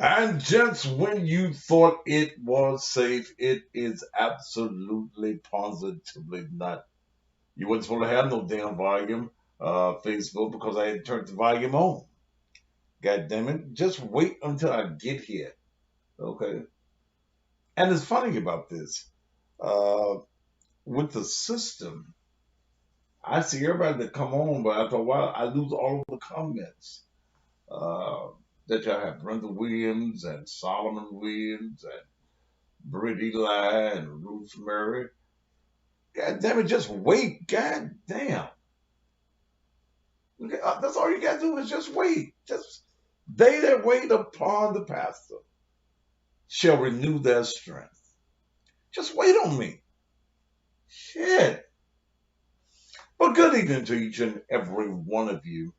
And just when you thought it was safe, it is absolutely positively not. You wasn't supposed to have no damn volume, Facebook, because I had turned the volume on. God damn it. Just wait until I get here. Okay. And it's funny about this. Uh, with the system, I see everybody that come on, but after a while, I lose all of the comments. Uh, that y'all have Brenda Williams and Solomon Williams and Britt Eli and Ruth Murray. God damn it, just wait. God damn. Okay, that's all you got to do is just wait. Just they that wait upon the pastor shall renew their strength. Just wait on me. Shit. Well, good evening to each and every one of you.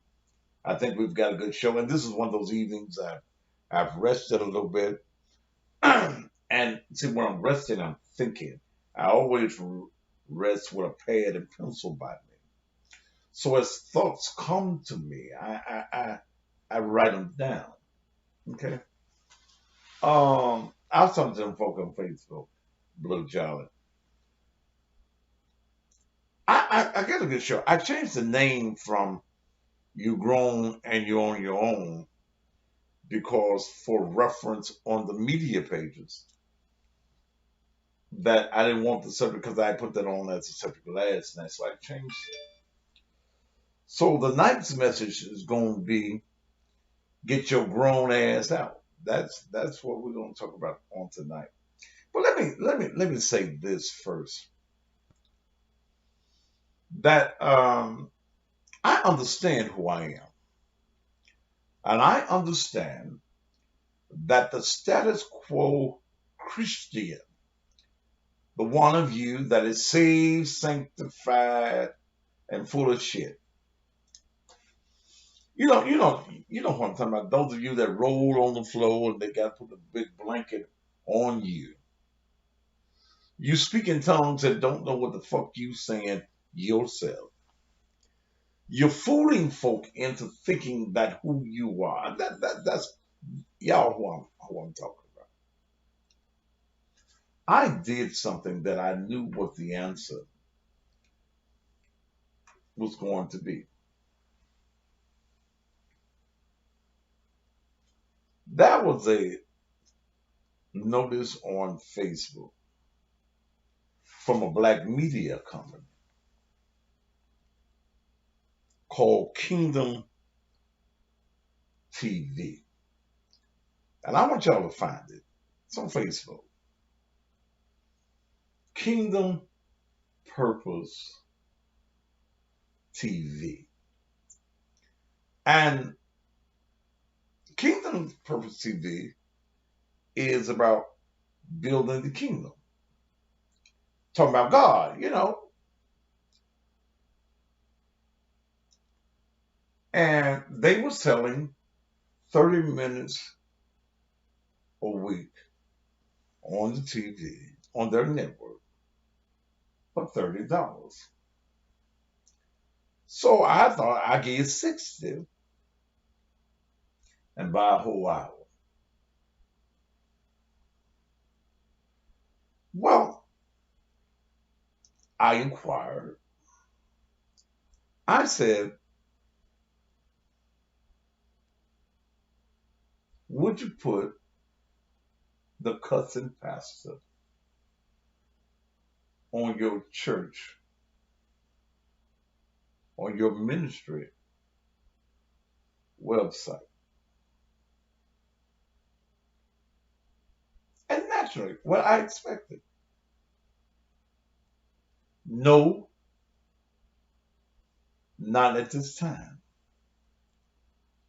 I think we've got a good show, and this is one of those evenings I've rested a little bit. And see, when I'm resting, I'm thinking. I always rest with a pad and pencil by me. So as thoughts come to me, I write them down. Okay. I was talking to them folk on Facebook, Blue Jolly. I got a good show. I changed the name from You Grown and You On Your Own because for reference on the media pages that I didn't want the subject because I put that on as a subject last night, so I changed it. So the night's message is going to be get your grown ass out. That's what we're going to talk about on tonight. But let me say this first. That I understand who I am. And I understand that the status quo Christian, the one of you that is saved, sanctified, and full of shit. You know what I'm talking about. Those of you that roll on the floor and they got to put a big blanket on you. You speak in tongues and don't know what the fuck you saying yourself. You're fooling folk into thinking that who you are. That's y'all who I'm talking about. I did something that I knew what the answer was going to be. That was a notice on Facebook from a black media company called Kingdom TV. And I want y'all to find it. It's on Facebook. Kingdom Purpose TV. And Kingdom Purpose TV is about building the kingdom. Talking about God. And they were selling 30 minutes a week on the TV, on their network, for $30. So I thought I'd give 60 and buy a whole hour. Well, I inquired. I said, would you put the cussing pastor on your church, on your ministry website? And naturally, what I expected. No, not at this time.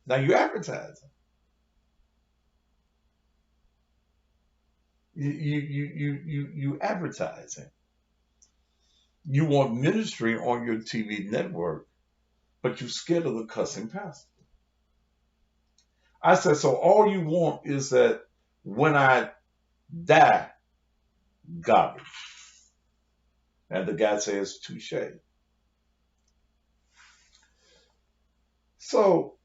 Now you're advertising. You advertising. You want ministry on your TV network, but you're scared of the cussing pastor. I said, so all you want is that when I die, garbage. And the guy says, touche. So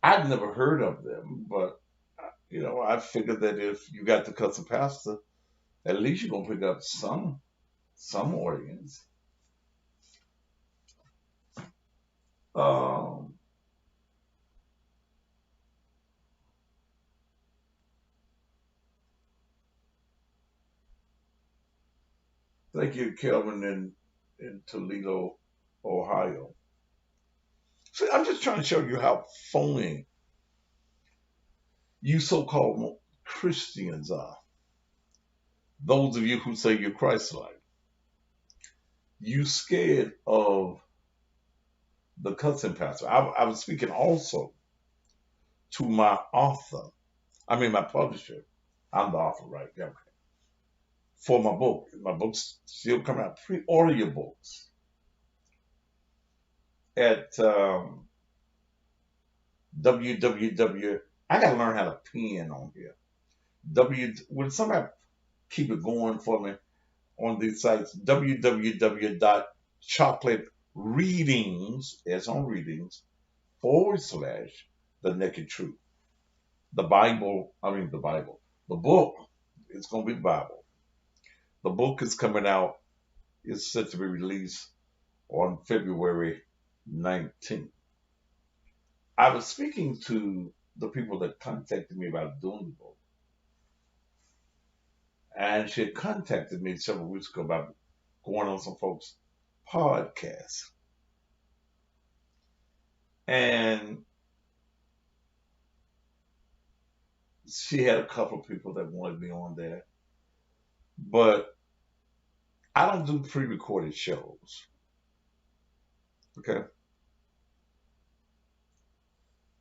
I'd never heard of them, but I figured that if you got the cussing pastor, at least you're gonna pick up some audience. Um, Thank you, Kelvin, in Toledo, Ohio. See, I'm just trying to show you how phony you so-called Christians are. Those of you who say you're Christ-like, you scared of the cussing pastor. I was speaking also to my author. I mean, my publisher. I'm the author, right? Yeah. Okay. For my book. My book's still coming out. Pre-order your books at www. I got to learn how to pen on here. Would somebody keep it going for me on these sites? www.chocolatereadings, as on readings, / the naked truth. The Bible, the Bible. The book is going to be the Bible. The book is coming out. It's set to be released on February 19th. I was speaking to the people that contacted me about doing the book. And she had contacted me several weeks ago about going on some folks' podcasts. And she had a couple of people that wanted me on there. But I don't do pre-recorded shows. Okay?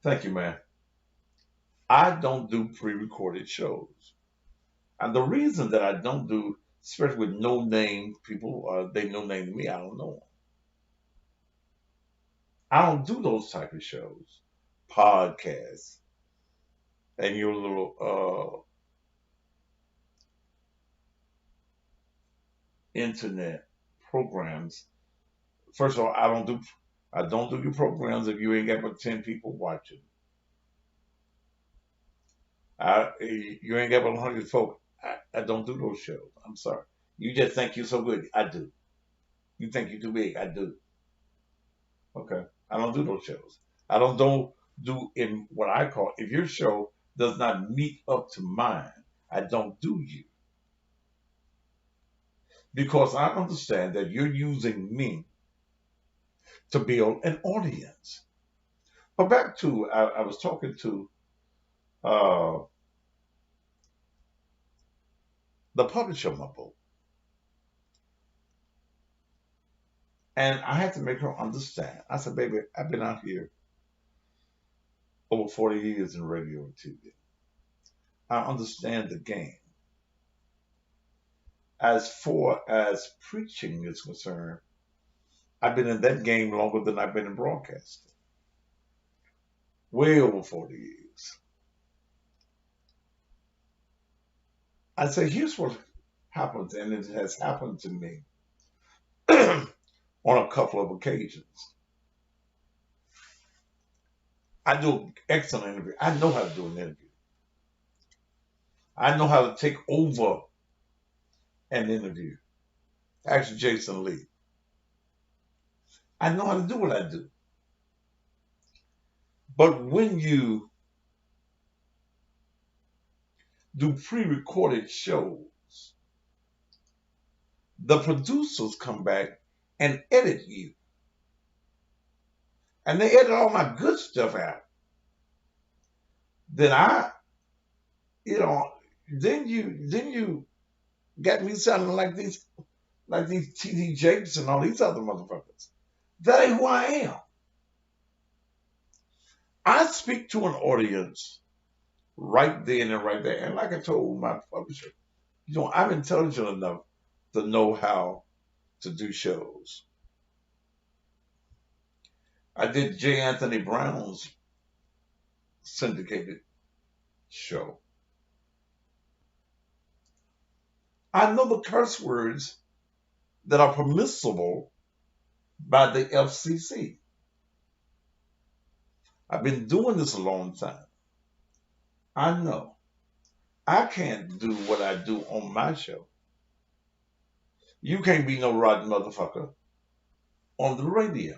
Thank you, man. I don't do pre-recorded shows. And the reason that I don't do, especially with no-name people, they no-name me, I don't know them. I don't do those type of shows, podcasts, and your little internet programs. First of all, I don't do your programs if you ain't got but 10 people watching. You ain't got but 100 folks. I don't do those shows. I'm sorry. You just think you're so good. I do. You think you're too big. I do. Okay. I don't do those shows. I don't do in what I call, if your show does not meet up to mine, I don't do you. Because I understand that you're using me to build an audience. But back to, I was talking to uh, the publisher of my book, and I had to make her understand. I said, baby, I've been out here over 40 years in radio and TV. I understand the game. As far as preaching is concerned, I've been in that game longer than I've been in broadcasting. Way over 40 years. I say, here's what happens, and it has happened to me on a couple of occasions. I do an excellent interview. I know how to do an interview. I know how to take over an interview. Actually, Jason Lee. I know how to do what I do. But when you do pre-recorded shows, the producers come back and edit you. And they edit all my good stuff out. Then then you got me sounding like these TD Jakes and all these other motherfuckers. That ain't who I am. I speak to an audience right then and right there. And like I told my publisher, I'm intelligent enough to know how to do shows. I did J. Anthony Brown's syndicated show. I know the curse words that are permissible by the FCC. I've been doing this a long time. I know. I can't do what I do on my show. You can't be no rotten motherfucker on the radio.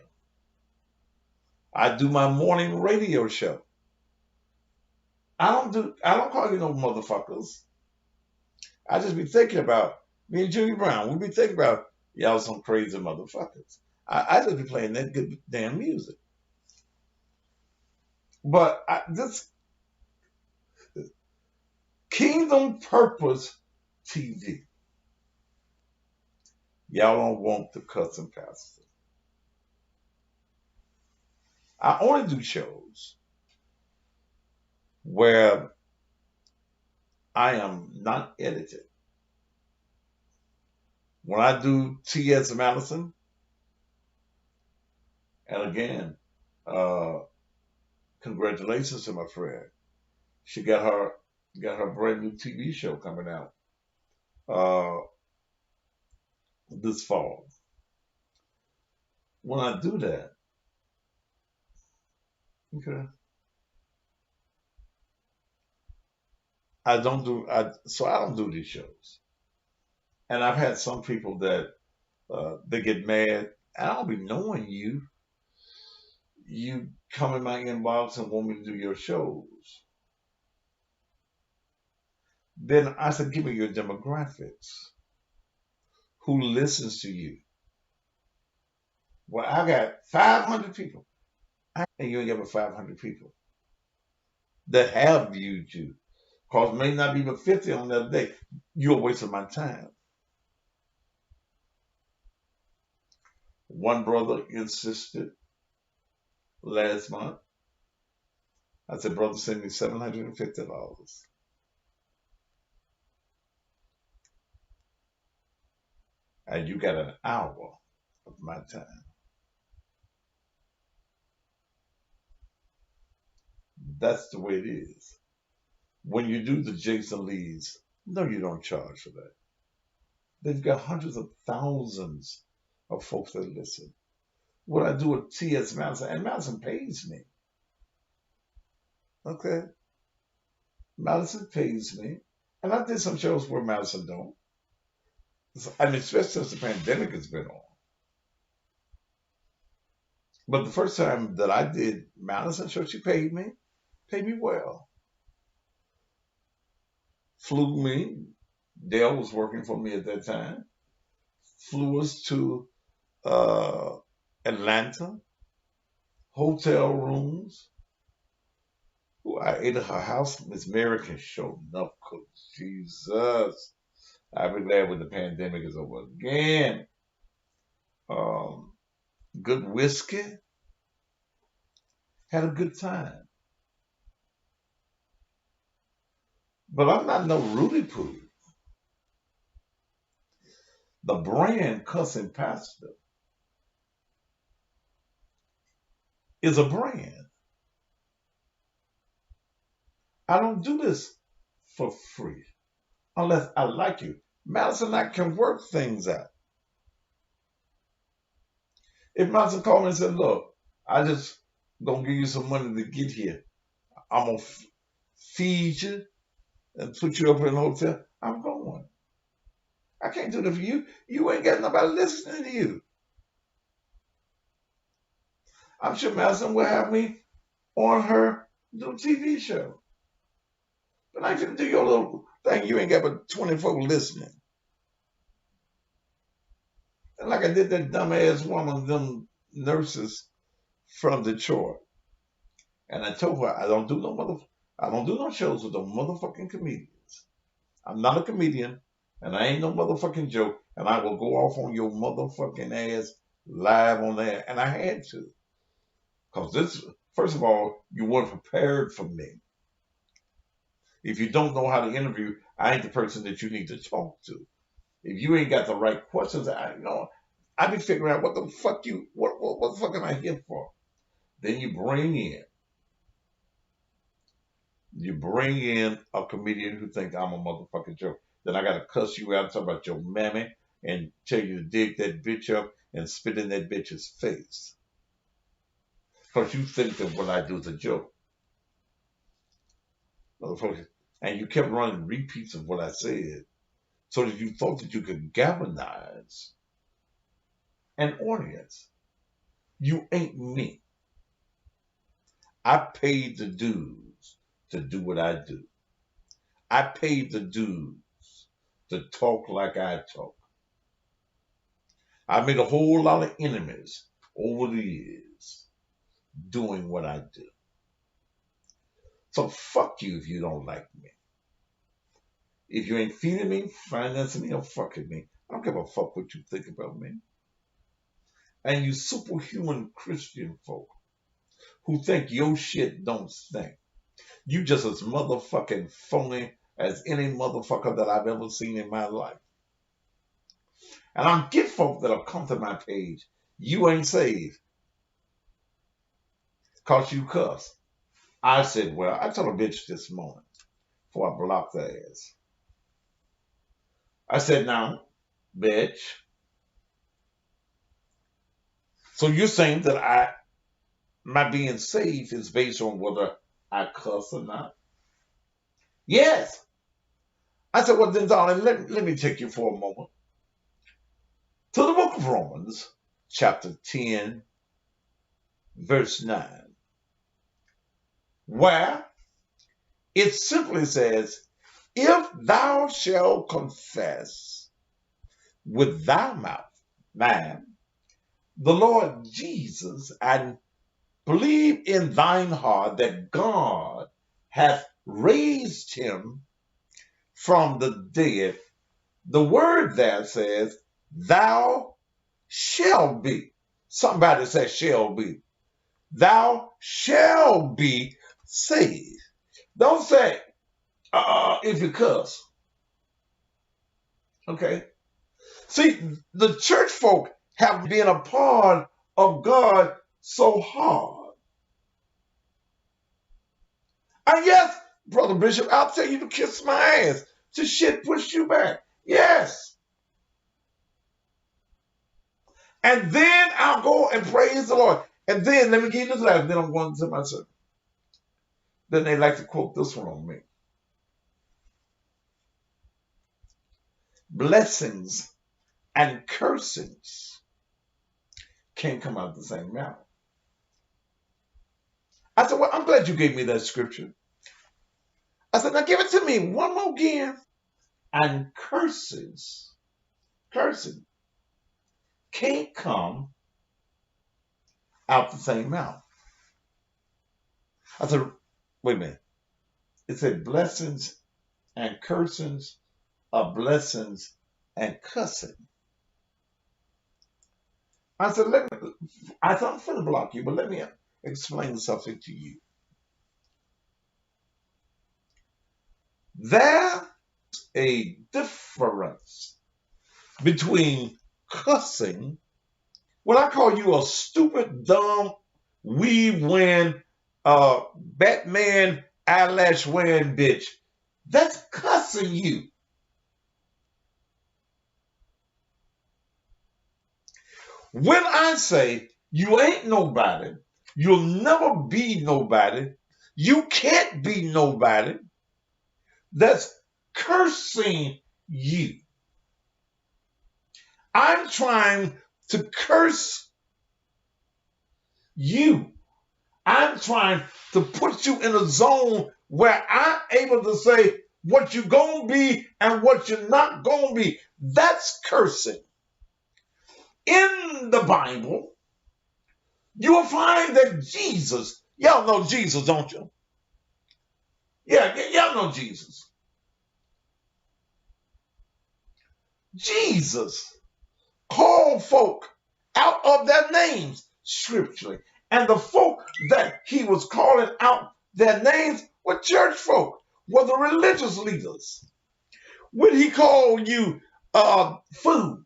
I do my morning radio show. I don't call you no motherfuckers. I just be thinking about me and Julie Brown. We be thinking about y'all some crazy motherfuckers. I just be playing that good damn music. But this Kingdom Purpose TV, y'all don't want the cussing pastor. I only do shows where I am not edited. When I do TS Madison, and again, uh, congratulations to my friend. She got her brand new TV show coming out uh, this fall. When I do that, okay, I don't do these shows. And I've had some people that they get mad. I don't be knowing you. You come in my inbox and want me to do your shows. Then I said, give me your demographics. Who listens to you? Well, I got 500 people. And you ain't got but 500 people that have viewed you. Because may not be but 50 on that day. You're a waste of my time. One brother insisted last month. I said, brother, send me $750. And you got an hour of my time. That's the way it is. When you do the Jason Lees, no, you don't charge for that. They've got hundreds of thousands of folks that listen. What I do with TS Madison, and Madison pays me. Okay? Madison pays me. And I did some shows where Madison don't. I mean, especially since the pandemic has been on. But the first time that I did Madison show, she paid me well. Flew me. Dale was working for me at that time. Flew us to uh, Atlanta, hotel rooms. Ooh, I ate at her house. Miss Mary can show enough cook. Jesus. I'll be glad when the pandemic is over again. Um, Good whiskey. Had a good time. But I'm not no Rudy Poo. The brand cussing pastor is a brand. I don't do this for free unless I like you. Madison and I can work things out. If Madison called me and said, look, I just gonna give you some money to get here. I'm gonna feed you and put you up in a hotel, I'm going. I can't do that for you. You ain't got nobody listening to you. I'm sure Madison will have me on her new TV show. But I can do your little thing. You ain't got but 24 listening. And like I did that dumbass woman, them nurses from Detroit. And I told her I don't do no shows with no motherfucking comedians. I'm not a comedian, and I ain't no motherfucking joke, and I will go off on your motherfucking ass live on there. And I had to. Because this, first of all, you weren't prepared for me. If you don't know how to interview, I ain't the person that you need to talk to. If you ain't got the right questions, I be figuring out what the fuck what the fuck am I here for? Then you bring in a comedian who thinks I'm a motherfucking joke. Then I gotta cuss you out and talk about your mammy and tell you to dig that bitch up and spit in that bitch's face. Because you think that what I do is a joke. Motherfucker, And you kept running repeats of what I said so that you thought that you could galvanize an audience. You ain't me. I paid the dues to do what I do. I paid the dues to talk like I talk. I made a whole lot of enemies over the years doing what I do. So fuck you if you don't like me. If you ain't feeding me, financing me, or fucking me, I don't give a fuck what you think about me. And you superhuman Christian folk who think your shit don't stink. You just as motherfucking phony as any motherfucker that I've ever seen in my life. And I get folk that'll come to my page. You ain't saved. Cause you cuss. I said, well, I told a bitch this morning before I blocked her ass. I said, now, bitch. So you're saying that my being saved is based on whether I cuss or not? Yes. I said, well, then, darling, let me take you for a moment to the book of Romans, chapter 10, verse 9, where it simply says, if thou shalt confess with thy mouth, man, the Lord Jesus, and believe in thine heart that God hath raised him from the dead. The word there says, thou shalt be. Somebody says shall be. Thou shalt be saved. Don't say, if you cuss. Okay? See, the church folk have been a part of God so hard. And yes, Brother Bishop, I'll tell you to kiss my ass. To shit push you back. Yes. And then I'll go and praise the Lord. And then, let me give you this last, then I'm going to my sermon. Then they like to quote this one on me. Blessings and cursings can't come out the same mouth. I said, well, I'm glad you gave me that scripture. I said, now give it to me one more again. And cursing, can't come out the same mouth. I said, wait a minute. It said blessings and cursings are blessings and cussing. I said, I'm going to block you, but let me explain something to you. There's a difference between cussing, when I call you a stupid, dumb, weave-wearing, Batman eyelash-wearing bitch, that's cussing you. When I say you ain't nobody, you'll never be nobody, you can't be nobody, that's cursing you. I'm trying to curse you. I'm trying to put you in a zone where I'm able to say what you're going to be and what you're not going to be. That's cursing. In the Bible, you will find that Jesus, y'all know Jesus, don't you? Yeah, y'all know Jesus. Jesus called folk out of their names scripturally. And the folk that he was calling out their names were church folk, were the religious leaders. When he called you food,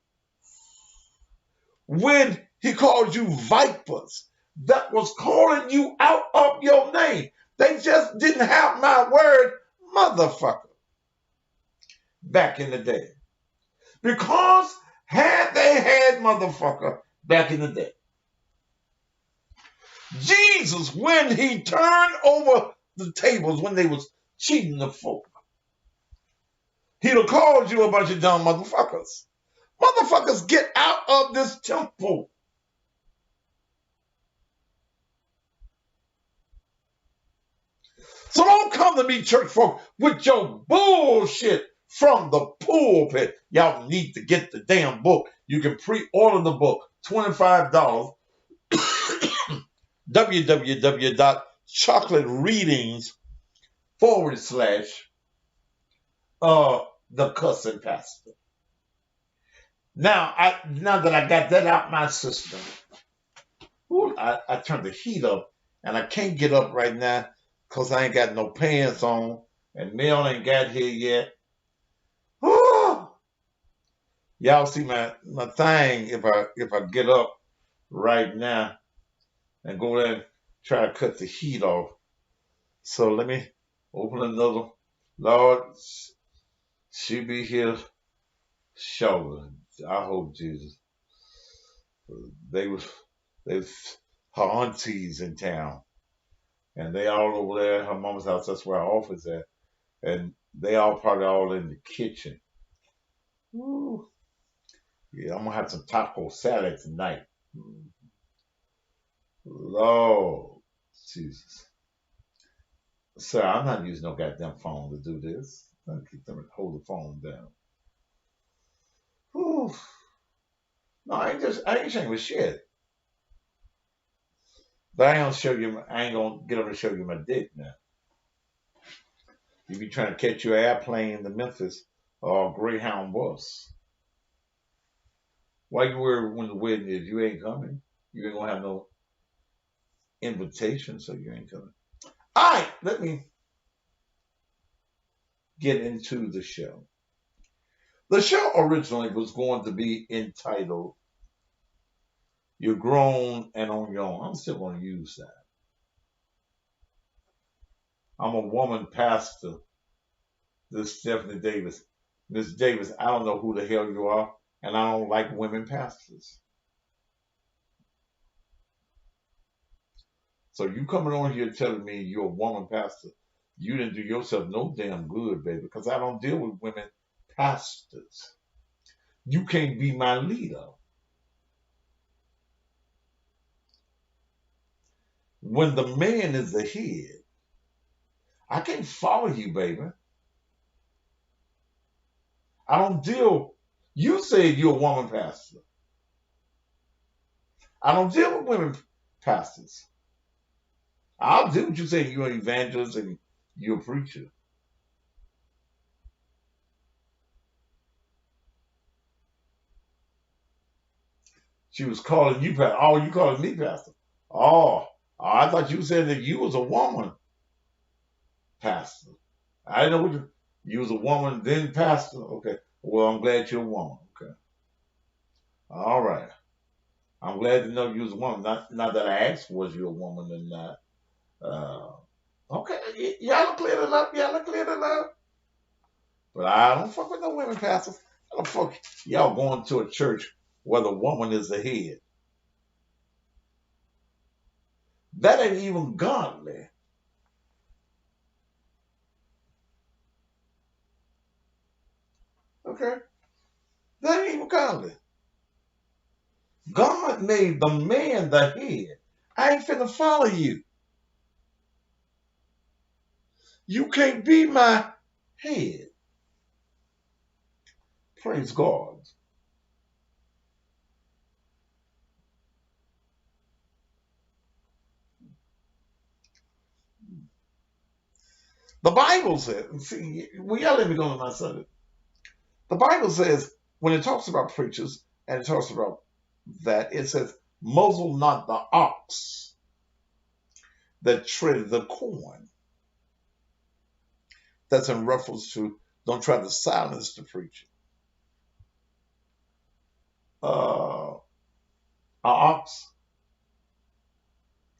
when he called you vipers, that was calling you out of your name. They just didn't have my word, motherfucker, back in the day. Because had they had motherfucker back in the day, Jesus, when he turned over the tables, when they was cheating the folk, He'd have called you a bunch of dumb motherfuckers. Motherfuckers, get out of this temple. So don't come to me, church folk, with your bullshit from the pulpit. Y'all need to get the damn book. You can pre-order the book, $25. www.chocolatereadings/the cussing pastor. Now that I got that out my system, I turned the heat up, and I can't get up right now because I ain't got no pants on, and Mel ain't got here yet. Woo! Y'all see my thing if I get up right now and go there and try to cut the heat off. So let me open another. Lord, she be here shortly. I hope, Jesus. They was her aunties in town, and they all over there at her mama's house. That's where her office at, and they all probably all in the kitchen. Ooh. Yeah, I'm gonna have some taco salad tonight. Lord Jesus. Sir, I'm not using no goddamn phone to do this. I'm keep them hold the phone down. Whew. No, I ain't ashamed of shit. But I ain't gonna get over to show you my dick now. You be trying to catch your airplane to Memphis or a Greyhound bus. Why you worry when the wedding is? You ain't coming. You ain't gonna have no invitation, so you ain't coming. All right, let me get into the show. The show originally was going to be entitled You're Grown and on Your Own. I'm still going to use that. I'm a woman pastor. This is Stephanie Davis. Miss Davis, I don't know who the hell you are, and I don't like women pastors. So you coming on here telling me you're a woman pastor, you didn't do yourself no damn good, baby, because I don't deal with women pastors. You can't be my leader. When the man is the head, I can't follow you, baby. I don't deal. You said you're a woman pastor. I don't deal with women pastors. I'll do what you say. You're an evangelist and you're a preacher. She was calling you pastor. Oh, you calling me pastor? Oh, I thought you said that you was a woman pastor. I didn't know you was a woman then pastor. Okay. Well, I'm glad you're a woman. Okay. All right. I'm glad to know you was a woman. Not that I asked was you a woman or not. Okay. Y'all cleared it up. Y'all cleared it up. But I don't fuck with no women pastors. I don't fuck y'all going to a church where the woman is the head. That ain't even godly. Okay? That ain't even godly. God made the man the head. I ain't finna follow you. You can't be my head. Praise God. The Bible says, see, we gotta let me go to my subject. The Bible says, when it talks about preachers and it talks about that, it says, muzzle not the ox that tread the corn. That's in reference to don't try to silence the preacher. An ox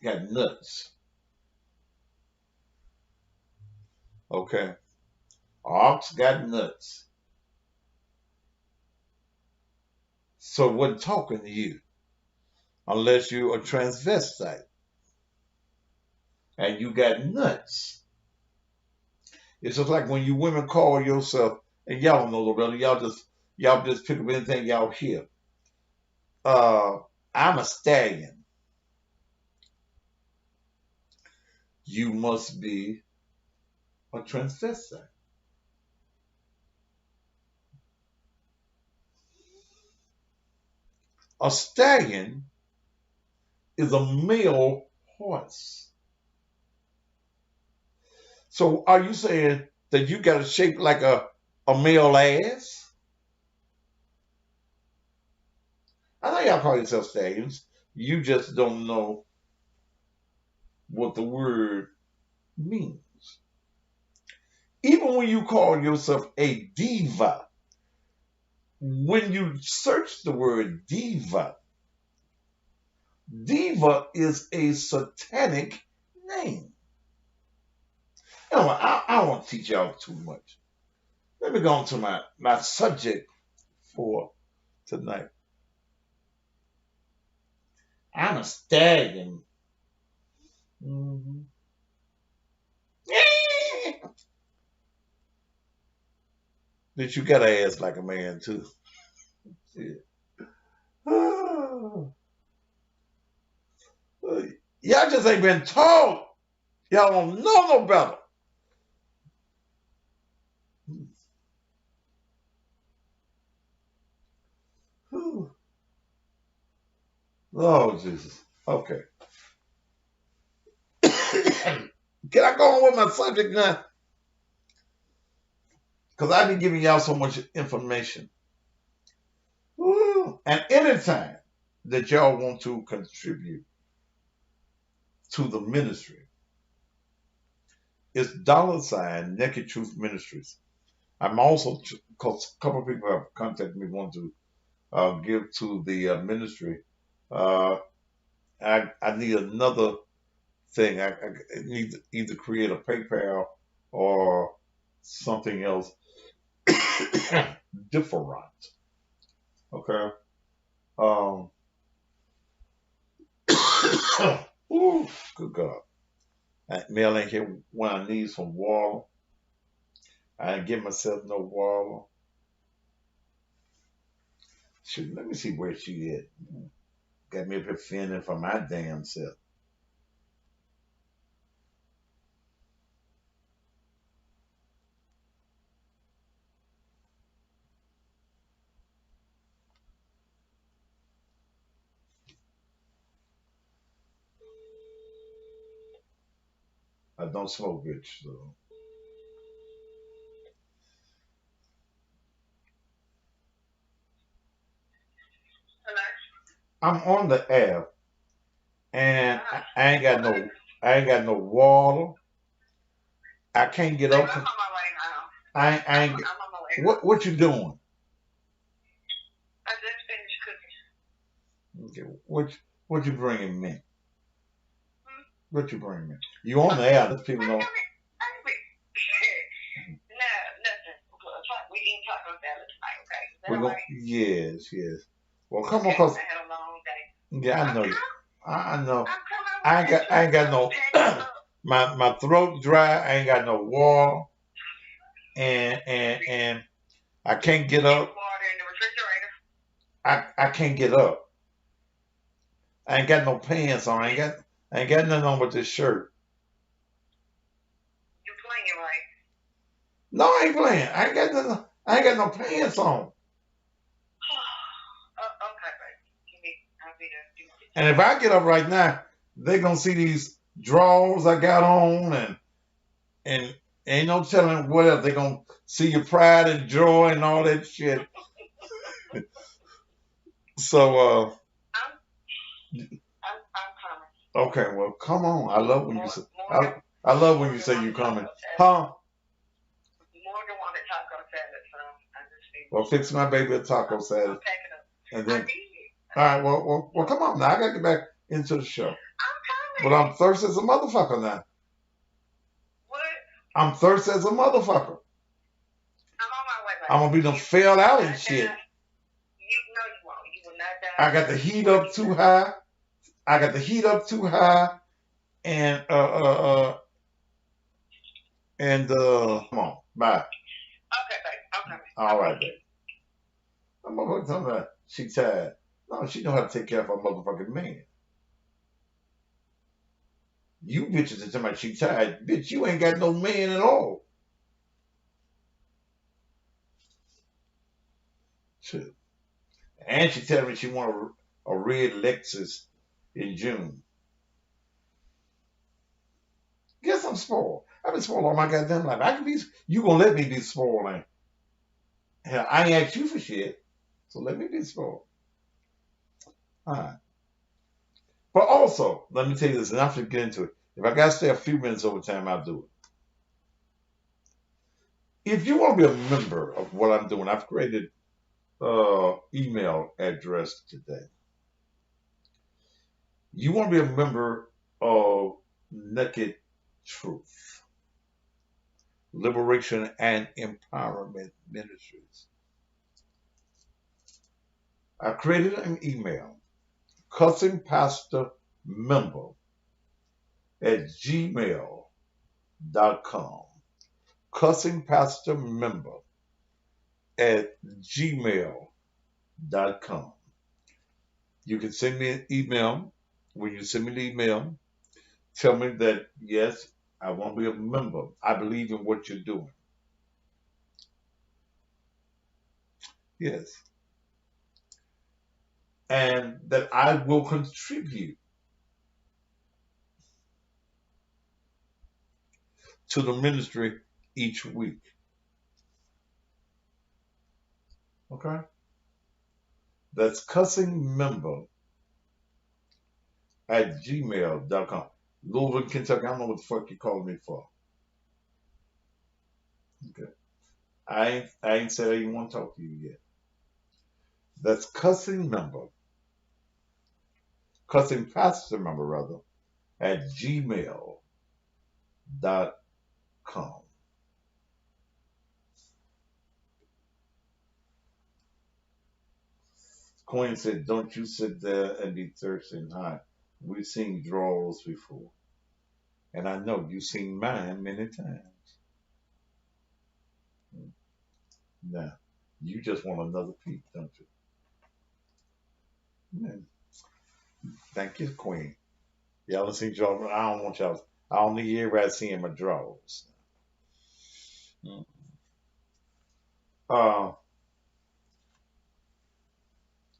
got nuts. Okay? An ox got nuts. So it wasn't talking to you unless you're a transvestite and you got nuts. It's just like when you women call yourself and y'all don't know no better. Y'all just pick up anything y'all hear. I'm a stallion. You must be a transvestite. A stallion is a male horse. So are you saying that you got a shape like a male ass? I know y'all call yourself stallions. You just don't know what the word means. Even when you call yourself a diva, when you search the word diva, diva is a satanic name. You know, I don't want to teach y'all too much. Let me go on to my subject for tonight. I'm a stallion. Mhm. But you gotta ask like a man too. Shit. Y'all just ain't been taught. Y'all don't know no better. Oh Jesus. Okay. Can I go on with my subject now? Because I've been giving y'all so much information. And anytime that y'all want to contribute to the ministry, it's $ Naked Truth Ministries. I'm also, because a couple of people have contacted me, want to give to the ministry. I need another thing. I need to either create a PayPal or something else different. Okay. Ooh, good God. Mel ain't here when I need some water. I didn't give myself no water. Shoot, let me see where she at. Got me up here fending for my damn self. I don't smoke, bitch. So I'm on the air, and I ain't got no water. I can't get up. I ain't. What you doing? Okay, what you bringing me? What you bringing me? You on the air? Let people know. We're going, yes, yes. Well, come on, cause yeah, I know you. I know. I ain't got no. my throat dry. I ain't got no water, and I can't get up. I can't get up. I ain't got no pants on. I ain't got nothing on with this shirt. No, I ain't playing. I ain't got nothing. I ain't got no pants on. And if I get up right now, they gonna see these drawers I got on, and ain't no telling what else. They gonna see your pride and joy and all that shit. So okay, well, come on. I love when you say. I love when you say you coming, huh? Well, fix my baby a taco salad, and then. All right, well, come on now. I gotta get back into the show. But I'm thirsty as a motherfucker now. What? I'm thirsty as a motherfucker. I'm gonna be done fell out and shit. You know you won't. You will not die. I got the heat up too high. And come on, bye. Okay, babe. All right, baby. I'm motherfucking talking about she tired. No, she know how to take care of her motherfucking man. You bitches are talking about she tired. Bitch, you ain't got no man at all. Shit. And she telling me she want a red Lexus in June. Guess I'm spoiled. I've been spoiled all my goddamn life. I can be. You gonna let me be spoiled, ain't? Hell, I ain't asked you for shit, so let me be spoiled. All right. But also, let me tell you this, and I'm gonna get into it. If I gotta stay a few minutes over time, I'll do it. If you want to be a member of what I'm doing, I've created email address today. You want to be a member of Naked Truth, Liberation and Empowerment Ministries. I created an email, cussingpastormember@gmail.com. cussingpastormember@gmail.com. You can send me an email. When you send me the email, tell me that, yes, I want to be a member. I believe in what you're doing. Yes. And that I will contribute to the ministry each week. Okay? That's cussingmember@gmail.com. Louisville, Kentucky, I don't know what the fuck you calling me for. Okay. I ain't said I even want to talk to you yet. That's cussingpastormember rather, @gmail.com. Queen said, don't you sit there and be thirsty and hot. We've seen draws before. And I know you've seen mine many times. Now, you just want another peep, don't you? Man. Thank you, Queen. Y'all done seen draws. I don't want y'all. I don't need everybody seeing my draws.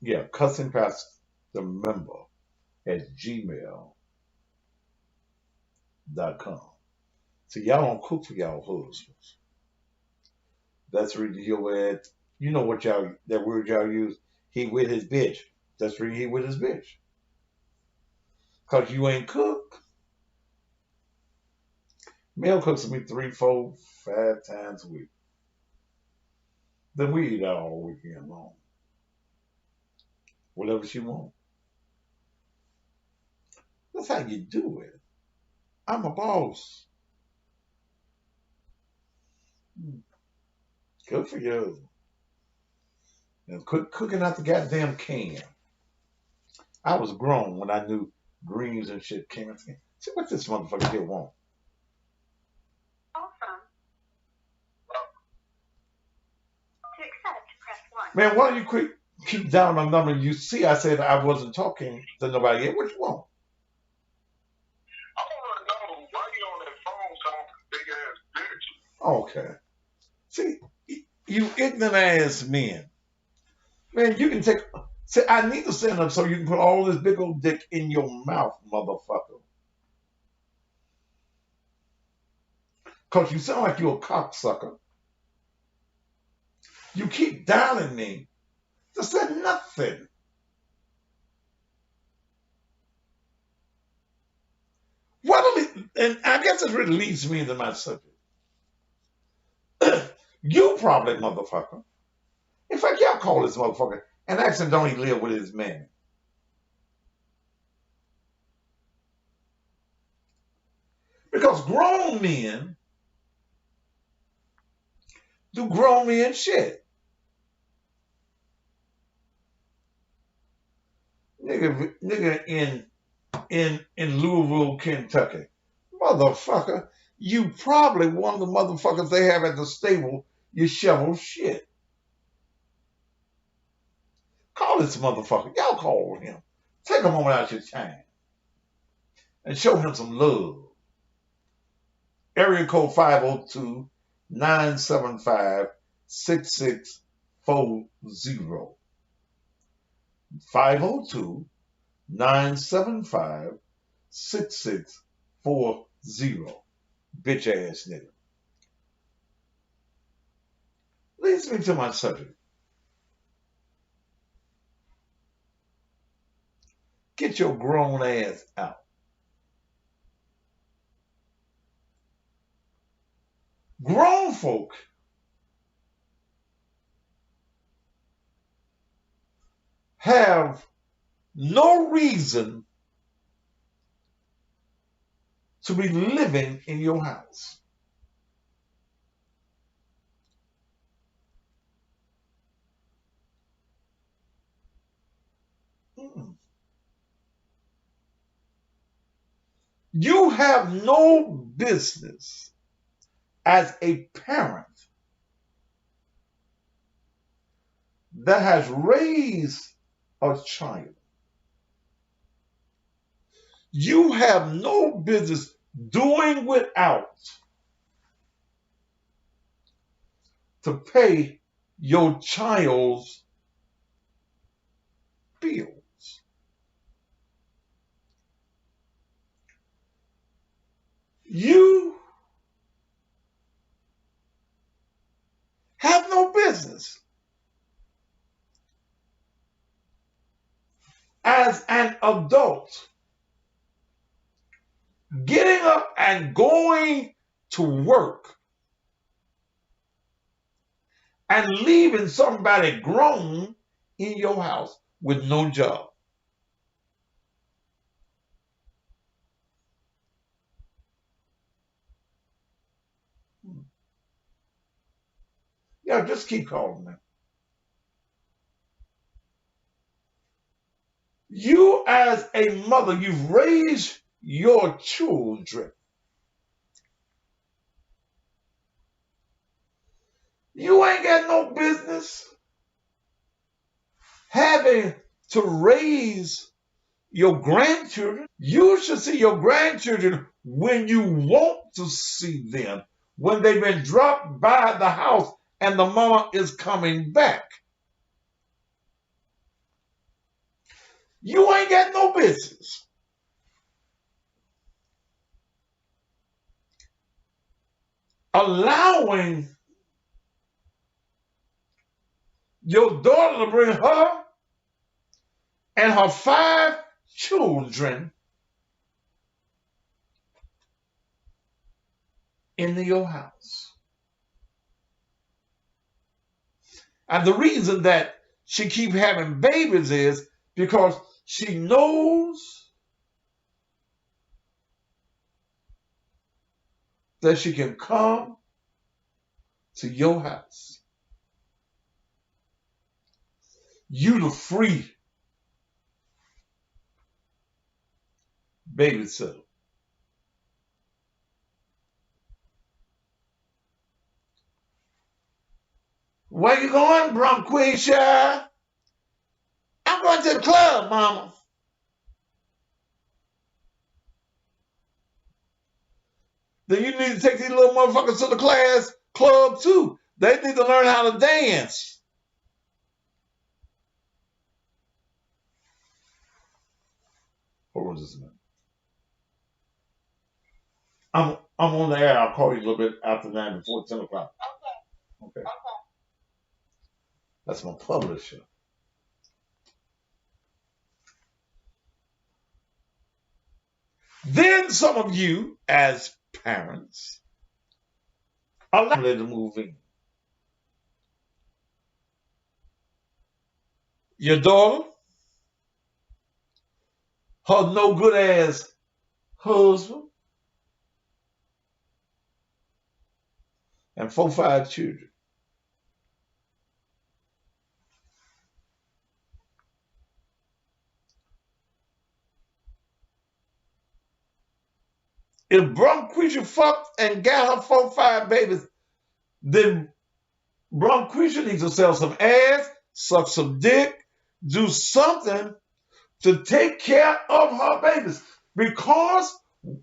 Yeah, cussingpastormember@gmail.com. So y'all don't cook for y'all husbands. That's where you word. You know what y'all, that word y'all use? He with his bitch. That's where he with his bitch. Cause you ain't cook. Mel cooks me 3, 4, 5 times a week. Then we eat out all weekend long. Whatever she wants. That's how you do it. I'm a boss. Good for you. And quit cooking out the goddamn can. I was grown when I knew greens and shit came out the can. See what this motherfucker here want. Man, why don't you keep down my number? You see, I said I wasn't talking to nobody yet. What you want? I want to know why you on that phone talking big ass bitch. Okay. See, you ignorant ass men. Man, you can take. See, I need to stand up so you can put all this big old dick in your mouth, motherfucker. Because you sound like you're a cocksucker. You keep dialing me to say nothing. And I guess it really leads me into my subject. You probably, motherfucker. In fact, y'all call this motherfucker and ask him, don't he live with his man? Because grown men do grown men shit. Nigga in Louisville, Kentucky. Motherfucker, you probably one of the motherfuckers they have at the stable you shovel shit. Call this motherfucker. Y'all call him. Take a moment out your time and show him some love. Area code 502-975-6640. 502-975-6640. Bitch ass nigga. Leads me to my subject. Get your grown ass out. Grown folk have no reason to be living in your house. You have no business as a parent that has raised a child. You have no business doing without to pay your child's bills. You have no business as an adult getting up and going to work and leaving somebody grown in your house with no job. Yeah, just keep calling them. You as a mother, you've raised your children. You ain't got no business having to raise your grandchildren. You should see your grandchildren when you want to see them, when they've been dropped by the house and the mama is coming back. You ain't got no business allowing your daughter to bring her and her 5 children into your house. And the reason that she keep having babies is because she knows that she can come to your house. You the free babysitter. Where you going, Bronquisha? I'm going to the club, mama. Then you need to take these little motherfuckers to the club too. They need to learn how to dance. Hold on just a minute. I'm on the air. I'll call you a little bit after 9, before 10 o'clock. Okay. That's my publisher. Then some of you, as parents, allow them to move in. Your daughter, her no good ass husband, and 4, 5 children. If Bronquisha fucked and got her 4, 5 babies, then Bro, Christian needs to sell some ass, suck some dick, do something to take care of her babies. Because,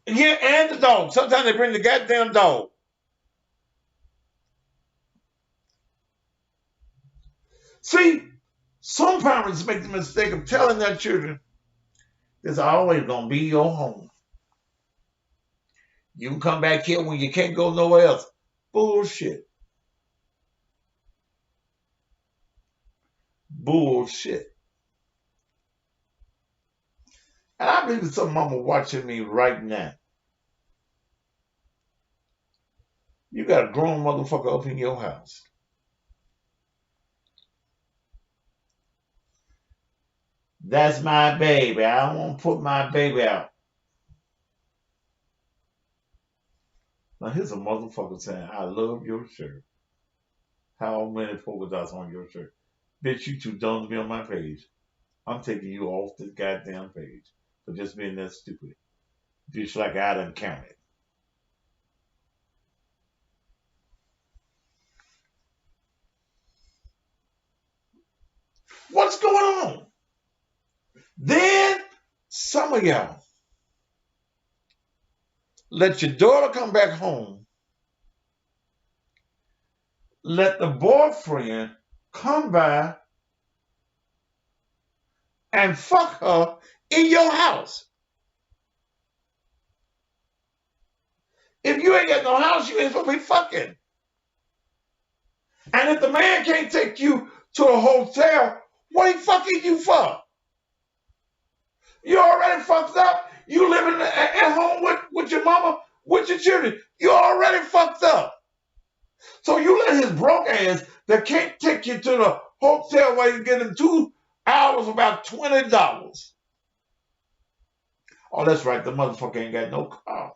yeah, and the dog. Sometimes they bring the goddamn dog. See, some parents make the mistake of telling their children, it's always going to be your home. You can come back here when you can't go nowhere else. Bullshit. Bullshit. And I believe there's some mama watching me right now. You got a grown motherfucker up in your house. That's my baby. I don't want to put my baby out. Now here's a motherfucker saying, I love your shirt. How many polka dots on your shirt? Bitch, you too dumb to be on my page. I'm taking you off this goddamn page for just being that stupid. Bitch, like I done counted. What's going on? Then some of y'all let your daughter come back home. Let the boyfriend come by and fuck her in your house. If you ain't got no house, you ain't supposed to be fucking. And if the man can't take you to a hotel, what he fucking you for? You already fucked up. You living at home with your mama, with your children. You already fucked up. So you let his broke ass that can't take you to the hotel where you get in 2 hours about $20. Oh, that's right. The motherfucker ain't got no car.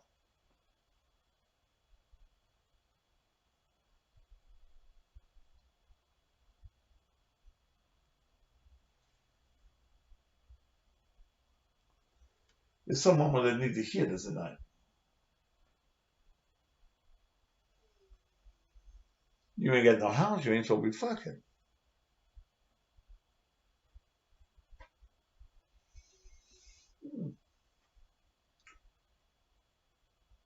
There's some mama that need to hear this tonight. You ain't got no house. You ain't supposed to be fucking.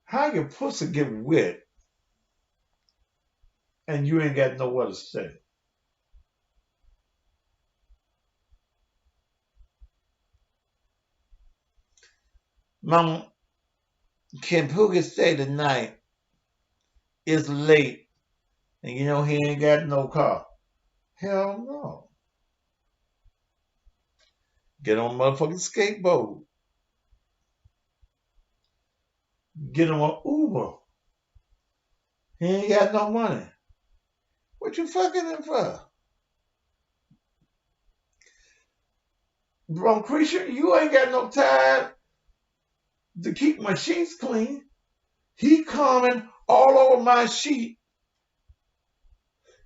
How your pussy get wet and you ain't got nowhere to stay? Mama, can Pookie stay tonight? It's late. And you know he ain't got no car. Hell no. Get on a motherfucking skateboard. Get him an Uber. He ain't got no money. What you fucking him for? Bro, Creature, you ain't got no time to keep my sheets clean. He coming all over my sheet.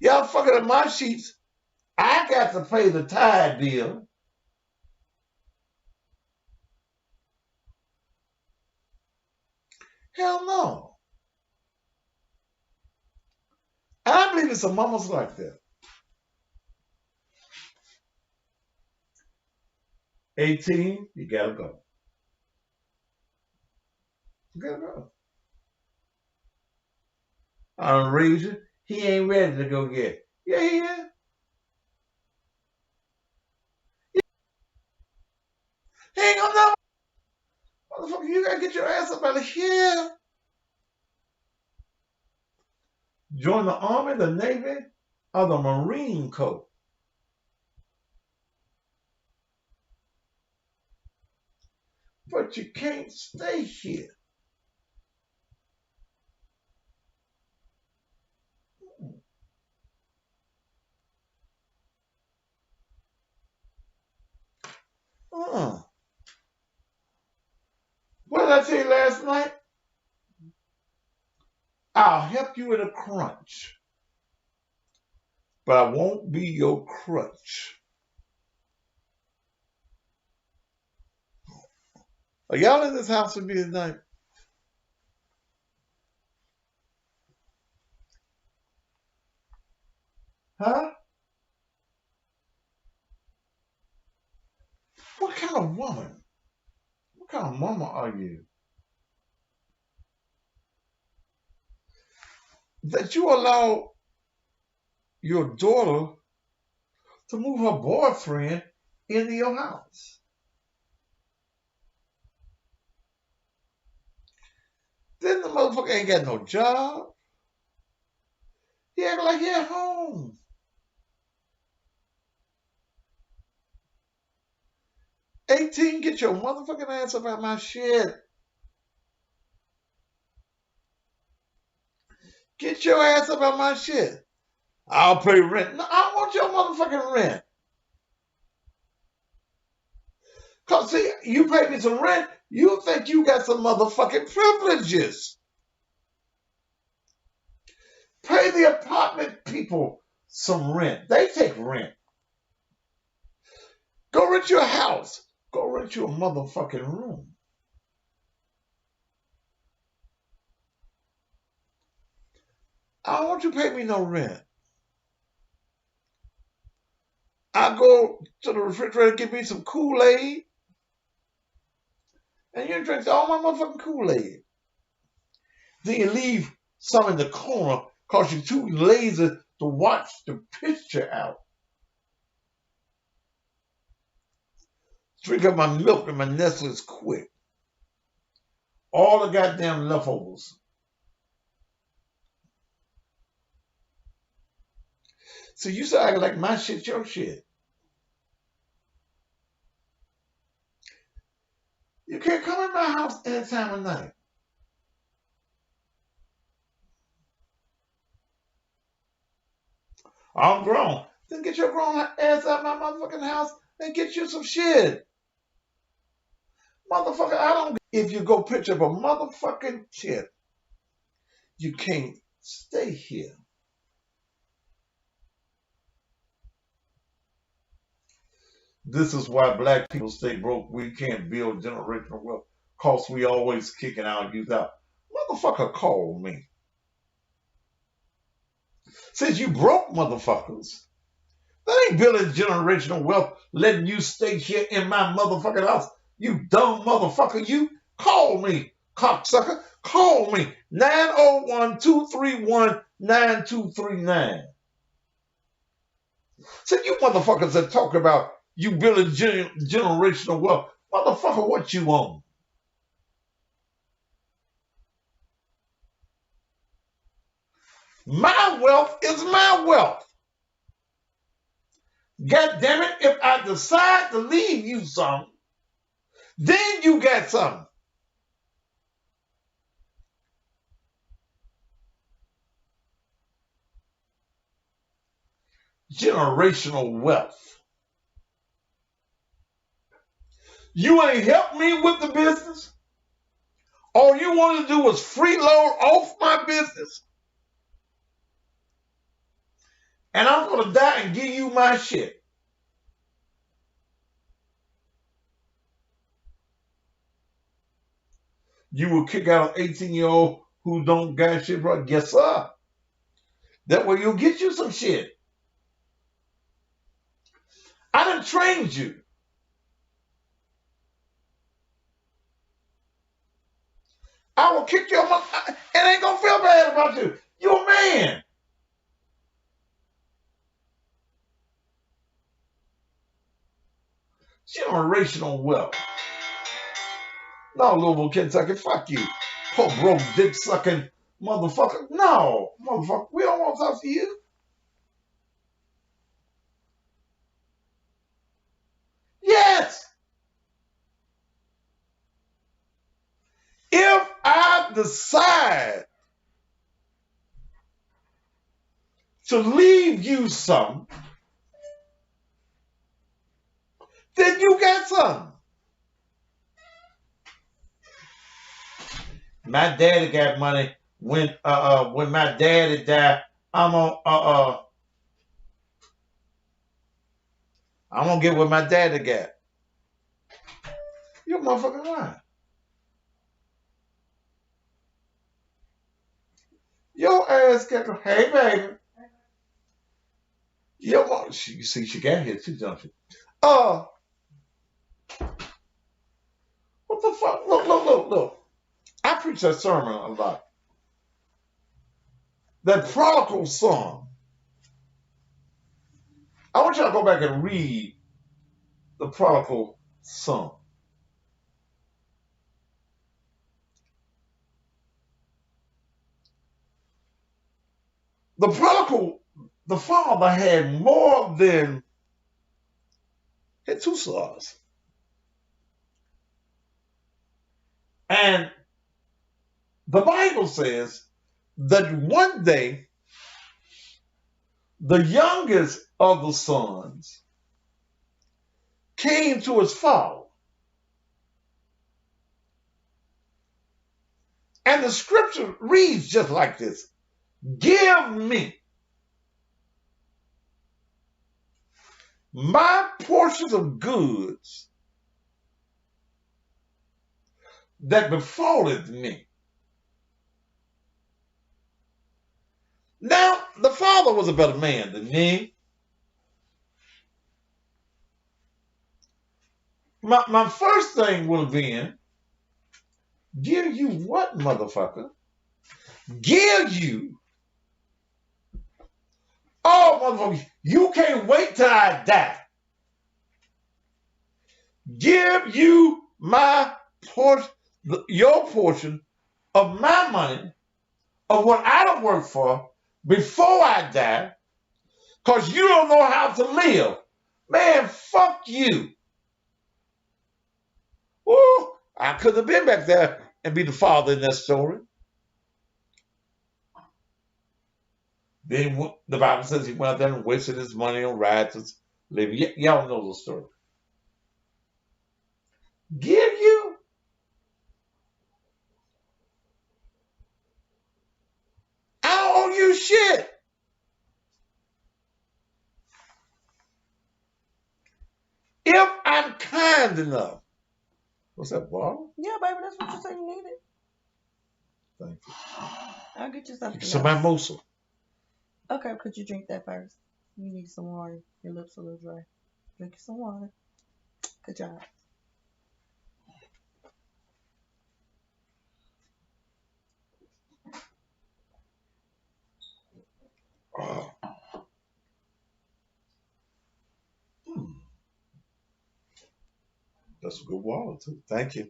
Y'all fucking up my sheets. I got to pay the tide bill. Hell no. And I believe it's some mamas like that. 18, you gotta go. You gotta go. On reason, he ain't ready to go get it. Yeah, he is. He ain't gonna know. Motherfucker, you gotta get your ass up out of here. Join the Army, the Navy, or the Marine Corps. But you can't stay here. What did I tell you last night? I'll help you in a crunch, but I won't be your crutch. Are y'all in this house with me tonight? Huh? What kind of woman? What kind of mama are you? That you allow your daughter to move her boyfriend into your house. Then the motherfucker ain't got no job. He act like he at home. 18, get your motherfucking ass up out my shit. Get your ass up out my shit. I'll pay rent. No, I want your motherfucking rent. Cause see, you pay me some rent, you think you got some motherfucking privileges. Pay the apartment people some rent. They take rent. Go rent your house. Go rent you a motherfucking room. I don't want you to pay me no rent. I go to the refrigerator, get me some Kool-Aid, and you drink all my motherfucking Kool-Aid. Then you leave some in the corner because you're too lazy to watch the picture out. Drink up my milk and my Nestle's quick. All the goddamn leftovers. So you start acting like my shit, your shit. You can't come in my house any time of night. I'm grown. Then get your grown ass out of my motherfucking house and get you some shit. Motherfucker, I don't. If you go pitch up a motherfucking tent, you can't stay here. This is why black people stay broke. We can't build generational wealth because we always kicking our youth out. Motherfucker, call me. Since you broke motherfuckers, that ain't building generational wealth, letting you stay here in my motherfucking house. You dumb motherfucker, you. Call me, cocksucker. Call me. 901-231-9239. So you motherfuckers that talk about you building generational wealth. Motherfucker, what you own? My wealth is my wealth. God damn it, if I decide to leave you some, then you got some. Generational wealth. You ain't helped me with the business. All you wanted to do was freeload off my business. And I'm going to die and give you my shit. You will kick out an 18-year-old who don't got shit, bro. Guess what? That way you'll get you some shit. I done trained you. I will kick your mother. It ain't going to feel bad about you. You're a man. Generational wealth. No, Louisville, Kentucky, fuck you. Poor broke dick sucking motherfucker. No, motherfucker, we don't want to talk to you. Yes. If I decide to leave you some, then you got some. My daddy got money when my daddy died. I'm gonna get what my daddy got. You motherfucking lying. Your ass got, hey baby, Your mom, you see, she got here too, don't she? Uh, what the fuck? Look. I preach that sermon a lot. That prodigal son. I want y'all to go back and read the prodigal son. The father had more than had two sons. And the Bible says that one day the youngest of the sons came to his father. And the scripture reads just like this. Give me my portions of goods that befalleth me. Now, the father was a better man than me. My first thing would have been, give you what, motherfucker? Give you. Oh, motherfucker, you can't wait till I die. Give you my portion, your portion of my money, of what I don't work for, before I die, because you don't know how to live. Man, fuck you. Ooh, I could have been back there and be the father in that story. Then the Bible says he went out there and wasted his money on riotous living. Y'all know the story. Give you. I don't owe you shit. If I'm kind enough. What's that, bottle? Yeah, baby, that's what you said you needed. Thank you. I'll get you something. Some mimosa. Okay, could you drink that first? You need some water. Your lips are a little dry. Drink some water. Good job. Oh. That's a good water, too. Thank you.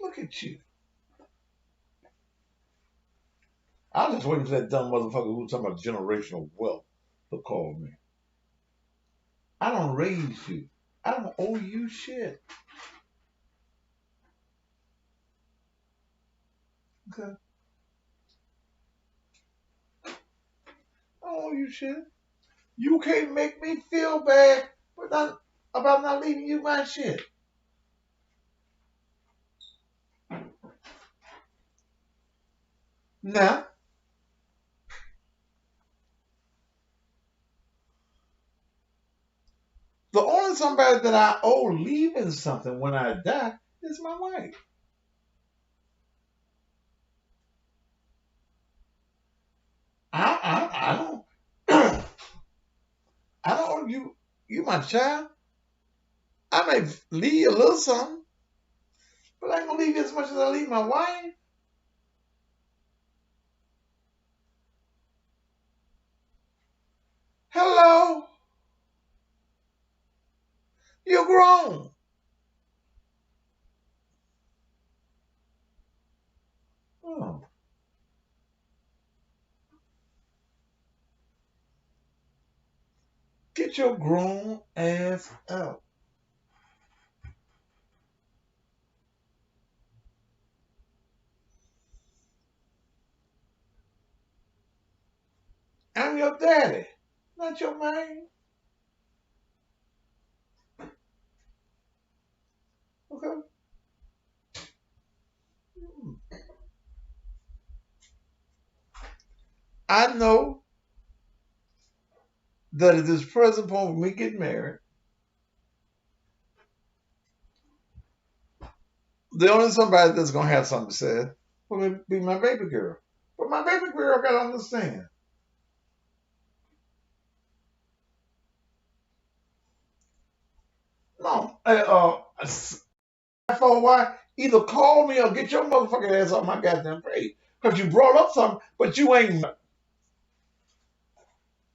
Look at you. I was just waiting for that dumb motherfucker who was talking about generational wealth to call me. I don't raise you. I don't owe you shit. Okay. I don't owe you shit. You can't make me feel bad about not leaving you my shit. Now, the only somebody that I owe leaving something when I die is my wife. I don't I don't owe you my child. I may leave you a little something, but I ain't gonna leave you as much as I leave my wife. Hello, you're grown. Oh. Get your grown ass out. I'm your daddy, not your man. Okay? I know that at this present point when we get married, the only somebody that's gonna have something to say will be my baby girl. But my baby girl got to understand. No, for a while, either call me or get your motherfucking ass off my goddamn page. Because you brought up something, but you ain't.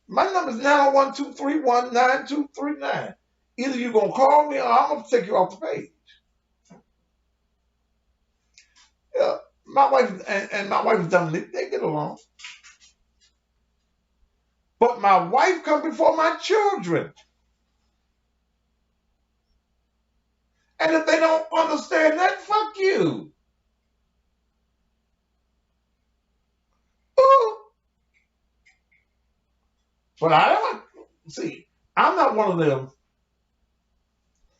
My number is 901-231-9239. Either you going to call me or I'm going to take you off the page. Yeah, my wife and my wife Dominique, they get along. But my wife comes before my children. And if they don't understand that, fuck you. Ooh. But I don't see. I'm not one of them.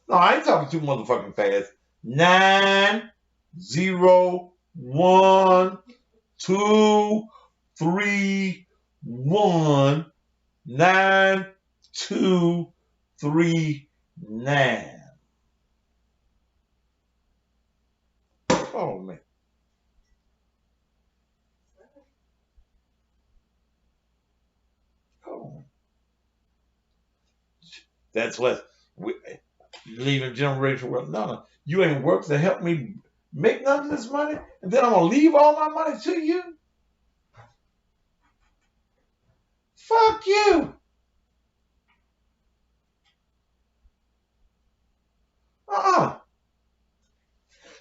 No, I ain't talking too motherfucking fast. 901-231-9239. Oh man. Oh. That's what we leaving generation world. No. You ain't worked to help me make none of this money, and then I'm gonna leave all my money to you? Fuck you. Uh-uh.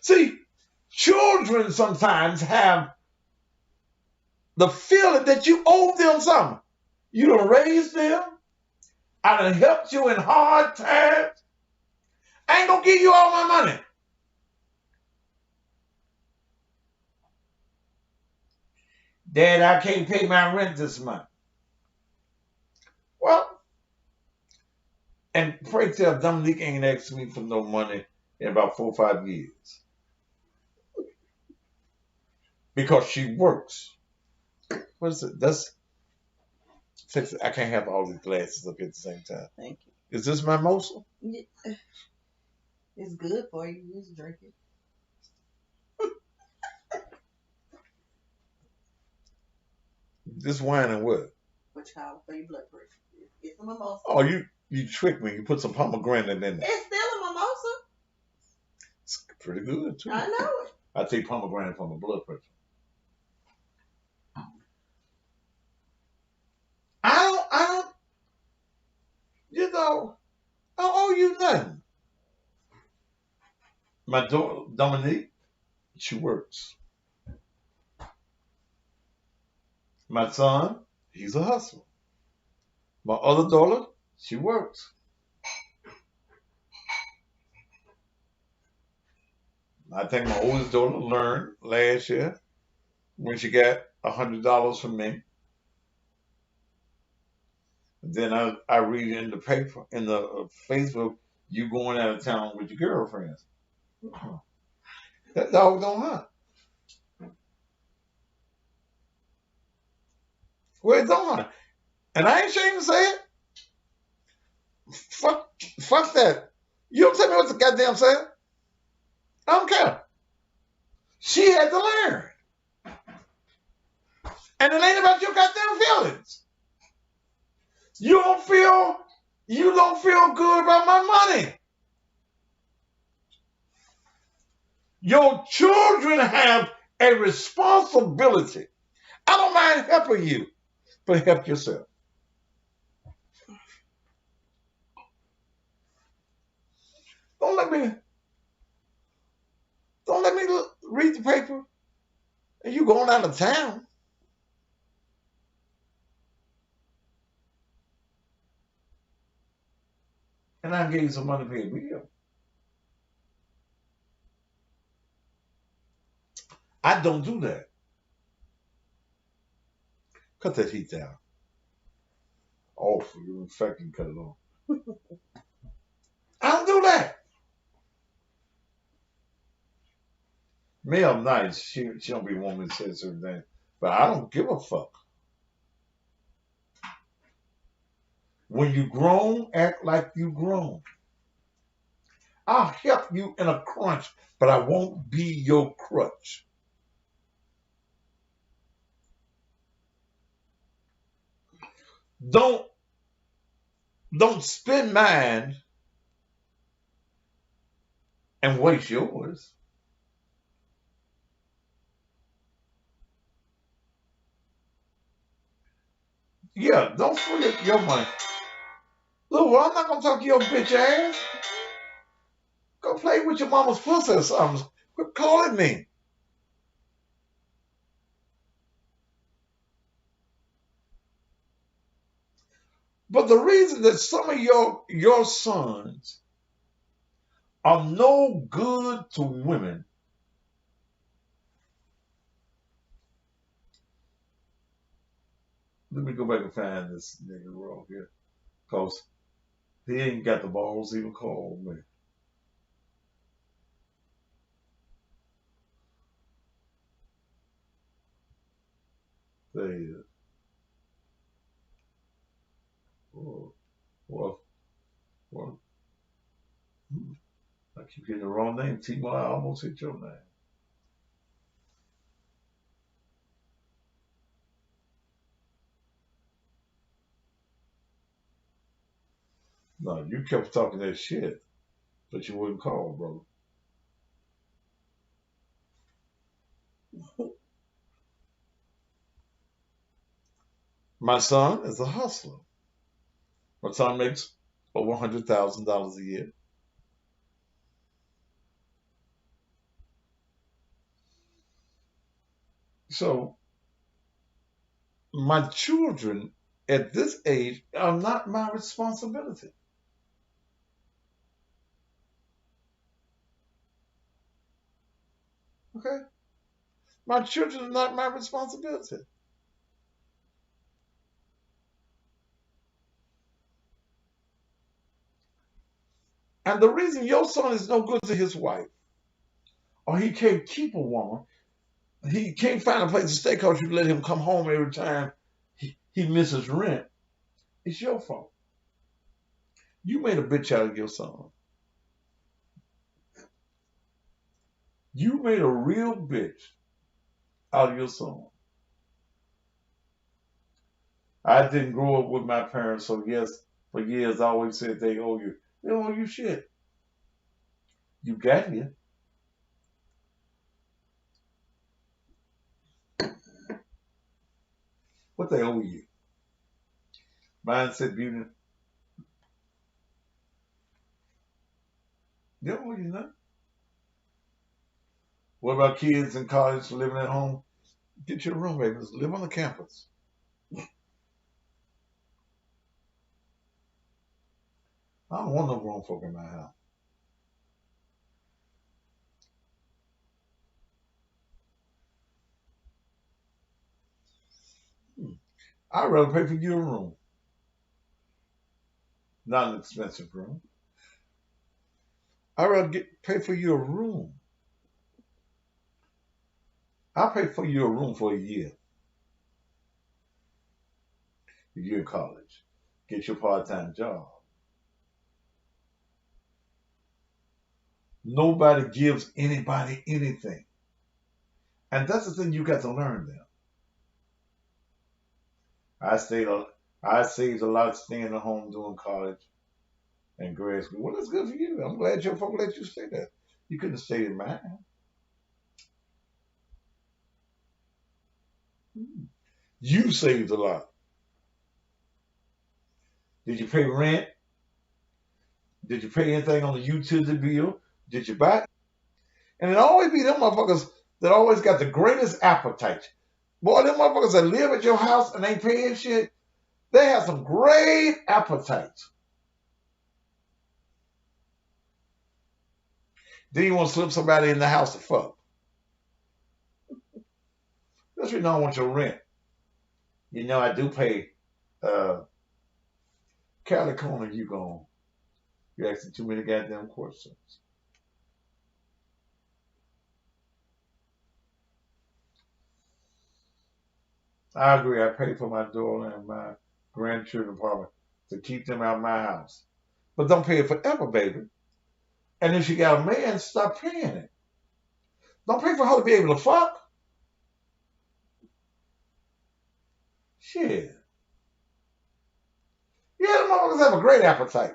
See, children sometimes have the feeling that you owe them something. You done raised them. I done helped you in hard times. I ain't gonna give you all my money. Dad, I can't pay my rent this month. Well, and pray tell Dominique ain't asked me for no money in about 4 or 5 years. Because she works. What is it? That's fix it. I can't have all these glasses up at the same time. Thank you. Is this mimosa? Yeah. It's good for you. Just drink it. This wine and what? Which call for your blood pressure. It's a mimosa. Oh, you tricked me. You put some pomegranate in it. It's still a mimosa. It's pretty good too. I know it. I take pomegranate for my blood pressure. I don't, you know, I don't owe you nothing. My daughter, Dominique, she works. My son, he's a hustler. My other daughter, she works. I think my oldest daughter learned last year when she got $100 from me. Then I read in the paper, in the Facebook, you going out of town with your girlfriends. That dog don't hunt. Well, it don't hunt. And I ain't ashamed to say it. Fuck that. You don't tell me what the goddamn said. I don't care. She had to learn. And it ain't about your goddamn feelings. You don't feel good about my money. Your children have a responsibility. I don't mind helping you, but help yourself. Don't let me read the paper and you going out of town. And I give you some money to pay a bill. I don't do that. Cut that heat down. Oh, for you fucking cut it off. I don't do that. Me, I'm nice. She don't be wanting me to say certain things. But I don't give a fuck. When you grown, act like you grown. I'll help you in a crunch, but I won't be your crutch. Don't spend mine and waste yours. Yeah, don't forget your money. Look, well, I'm not gonna talk to your bitch ass. Go play with your mama's pussy or something. Quit calling me. But the reason that some of your sons are no good to women, let me go back and find this nigga wrong here. Because he ain't got the balls to even call me. There he is. Oh, well, well, I keep getting the wrong name. T-Mar, I almost hit your name. No, you kept talking that shit, but you wouldn't call, bro. My son is a hustler. My son makes over $100,000 a year. So my children at this age are not my responsibility. Okay? My children are not my responsibility. And the reason your son is no good to his wife, or he can't keep a woman, he can't find a place to stay because you let him come home every time he misses rent, it's your fault. You made a bitch out of your son. You made a real bitch out of your son. I didn't grow up with my parents, so yes, for years I always said they owe you. They don't owe you shit. You got here. What they owe you? Mindset beauty. They don't owe you nothing. What about kids in college living at home? Get your room, baby. Live on the campus. I don't want no grown folk in my house. I'd rather pay for your room, not an expensive room. I'd rather pay for your room. I'll pay for your room for a year if you're in college. Get your part-time job. Nobody gives anybody anything. And that's the thing you got to learn now. I stayed a, I saved a lot staying at home doing college and grad school. Well, that's good for you. I'm glad your folk let you stay there. You couldn't have stayed in mine. You saved a lot. Did you pay rent? Did you pay anything on the utility bill? Did you buy? And it always be them motherfuckers that always got the greatest appetite. Boy, them motherfuckers that live at your house and ain't paying shit, they have some great appetites. Then you want to slip somebody in the house to fuck. That's what you don't want your rent. You know, I do pay Cali Corner, you gone. You're asking too many goddamn questions. I agree. I pay for my daughter and my grandchildren apartment to keep them out of my house. But don't pay it forever, baby. And if she got a man, stop paying it. Don't pay for her to be able to fuck. Shit. Yeah, the motherfuckers have a great appetite.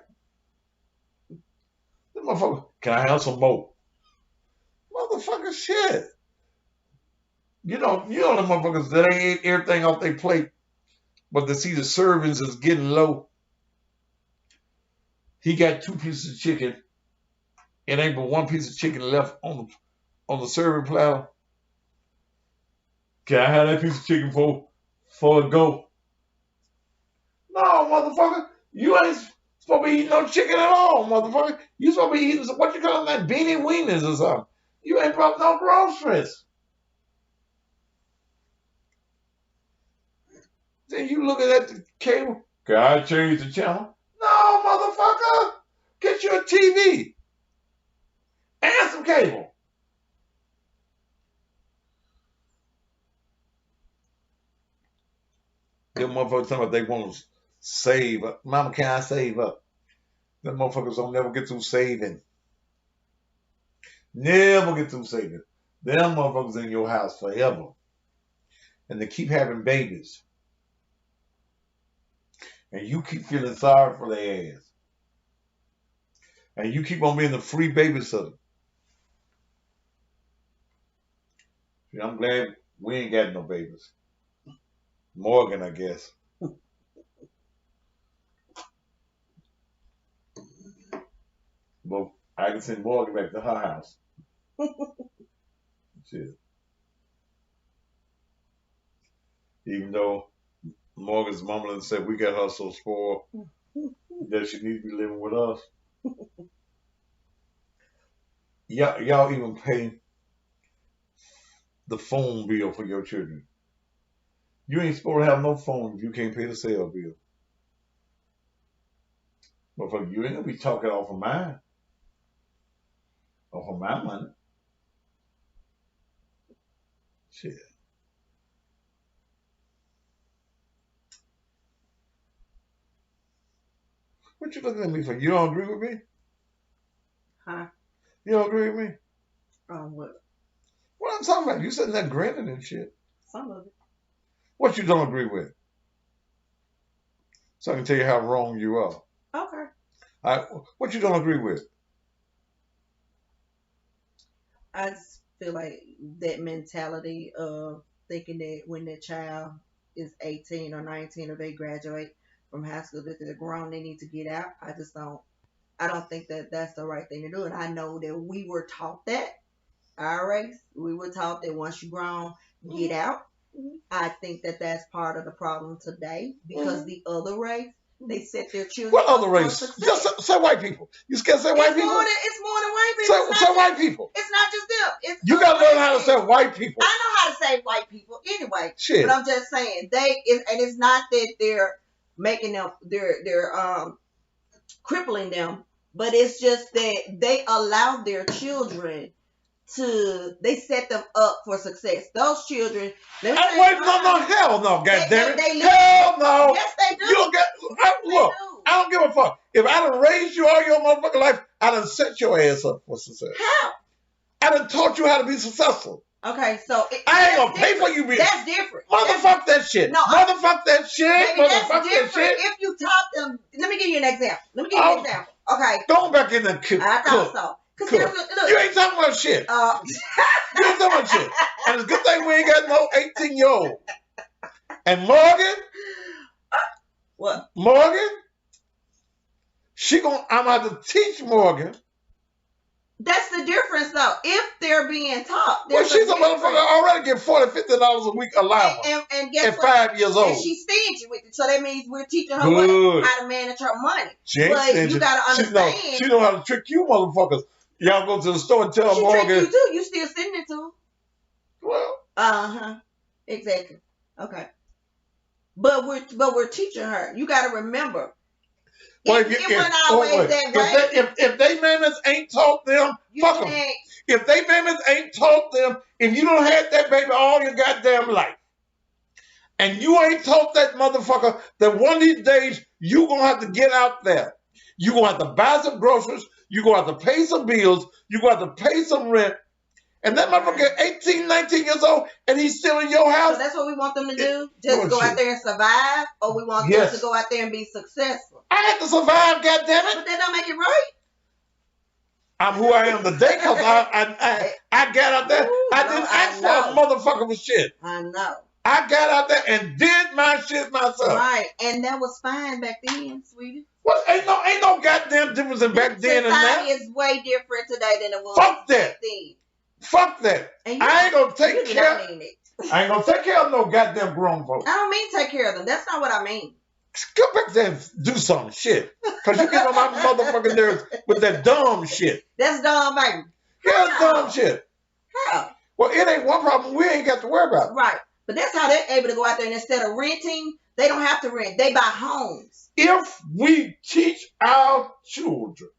The motherfucker, can I have some more? Motherfucker, shit. You know the motherfuckers that ain't ate everything off their plate, but to see the servings is getting low. He got 2 pieces of chicken. It ain't but 1 piece of chicken left on the serving platter. Can I have that piece of chicken for a go? No, motherfucker. You ain't supposed to be eating no chicken at all, motherfucker. You supposed to be eating what you call that beanie weenies or something. You ain't brought no groceries. Then you looking at the cable. Can I change the channel? No, motherfucker. Get you a TV and some cable. Them motherfuckers talking about they want to save up. Mama, can I save up? Them motherfuckers don't never get through saving. Never get through saving. Them motherfuckers in your house forever. And they keep having babies. And you keep feeling sorry for their ass. And you keep on being the free babysitter. See, I'm glad we ain't got no babies. Morgan, I guess. But I can send Morgan back to her house. Shit. Even though Morgan's mama said we got her so spoiled that she needs to be living with us. Y'all even pay the phone bill for your children. You ain't supposed to have no phone if you can't pay the cell bill. But you ain't gonna be talking off of mine. Off of my money. Shit. What you looking at me for? You don't agree with me? Huh? You don't agree with me? What? What I'm talking about? You sitting there grinning and shit. Some of it. What you don't agree with? So I can tell you how wrong you are. Okay. What you don't agree with? I just feel like that mentality of thinking that when that child is 18 or 19 or they graduate from high school that they're grown, they need to get out. I don't think that that's the right thing to do. And I know that we were taught that. Our race, we were taught that once you're grown, get out. I think that that's part of the problem today because the other race, they set their children What up other for race? success. Just say white people. You scared to say white people? It's more than white people. Say white people. It's not just them. You gotta learn how to say white people. I know how to say white people anyway. Shit. But I'm just saying and it's not that they're making them they're crippling them, but it's just that they allow their children they set them up for success. Those children. Wait, no, hell no, goddammit. Hell no. Yes, they do. You don't get. Look, I don't give a fuck. If I done raised you all your motherfucking life, I done set your ass up for success. How? I done taught you how to be successful. Okay, so I ain't gonna pay for you being. That's different. Motherfuck that shit. No, motherfuck that shit. Baby, Motherfuck that's that different. shit. If you taught them, let me give you an example. Okay. Go back in the cook. I thought so. Look, you ain't talking about shit. You ain't talking about shit. And it's a good thing we ain't got no 18-year-old. And Morgan. What? Morgan. I'm gonna have to teach Morgan. That's the difference, though. If they're being taught, well, she's a motherfucker already get $40, $50 a week allowance. And guess at what? 5 years old. And she's stingy with it, so that means we're teaching her how to manage her money. But you gotta understand. She know how to trick you, motherfuckers. Y'all go to the store and tell Morgan. She trick you too. You still sending it to her. Well. Exactly. Okay. But we're teaching her. You gotta remember. Well, if they mammoths ain't taught them, fuck them. If they mammoths ain't taught them, if you don't have that baby all your goddamn life, and you ain't taught that motherfucker that one of these days you gonna have to get out there. You gonna have to buy some groceries. You gonna have to pay some bills. You gonna have to pay some rent, And that motherfucker 18, 19 years old, and he's still in your So house. that's what we want them to do? Just go out Bullshit. there and survive? Or we want them Yes. to go out there and be successful? I had to survive, goddammit. But that don't make it right. I'm who I am today because I got out there. Ooh, I no, didn't I ask for a motherfucker for shit. I know. I got out there and did my shit myself. Right. And that was fine back then, sweetie. Well, ain't no goddamn difference in back then and now. Society is way different today than it was Fuck that. back then. Fuck that. And I ain't gonna take really care. don't mean it. I ain't gonna take care of no goddamn grown folks. I don't mean take care of them. That's not what I mean. Go back there and do some shit. Cause you get on my motherfucking nerves with that dumb shit. That's dumb, baby. Yeah, that's dumb shit. How? Well, it ain't one problem we ain't got to worry about. Right. But that's how they're able to go out there and instead of renting, they don't have to rent. They buy homes. If we teach our children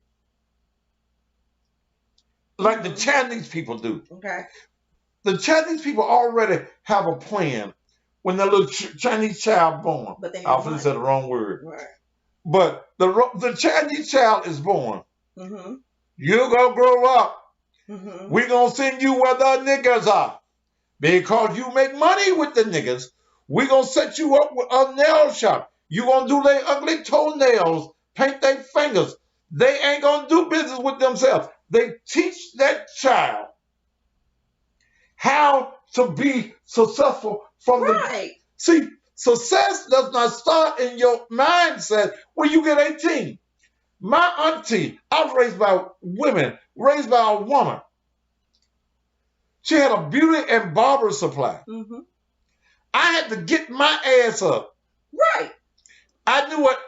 like the Chinese people do, Okay. the Chinese people already have a plan when the little Chinese child born. But they I have often said the wrong word. Right. But the Chinese child is born. Mm-hmm. You're gonna grow up. Mm-hmm. We're gonna send you where the niggas are. Because you make money with the niggas, we're gonna set you up with a nail shop. You gonna do their ugly toenails, paint their fingers. They ain't gonna do business with themselves. They teach that child how to be successful from Right. See, success does not start in your mindset when you get 18. My auntie, I was raised by women, raised by a woman. She had a beauty and barber supply. Mm-hmm. I had to get my ass up. Right. I knew what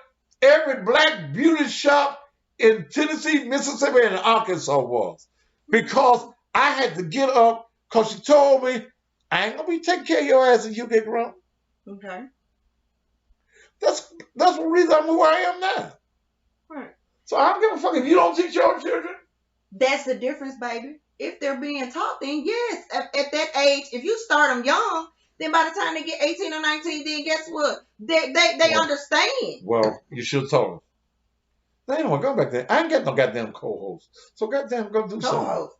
every black beauty shop in Tennessee, Mississippi, and Arkansas was. Because I had to get up because she told me, I ain't going to be taking care of your ass until you get grown. Okay. That's the reason I'm who I am now. Right. So I don't give a fuck if you don't teach your children. That's the difference, baby. If they're being taught, then yes. At that age, if you start them young, then by the time they get 18 or 19, then guess what? They Well, understand. Well, you should have told them. They ain't want to go back there. I ain't got no goddamn co-host. So goddamn go do something. Co-host.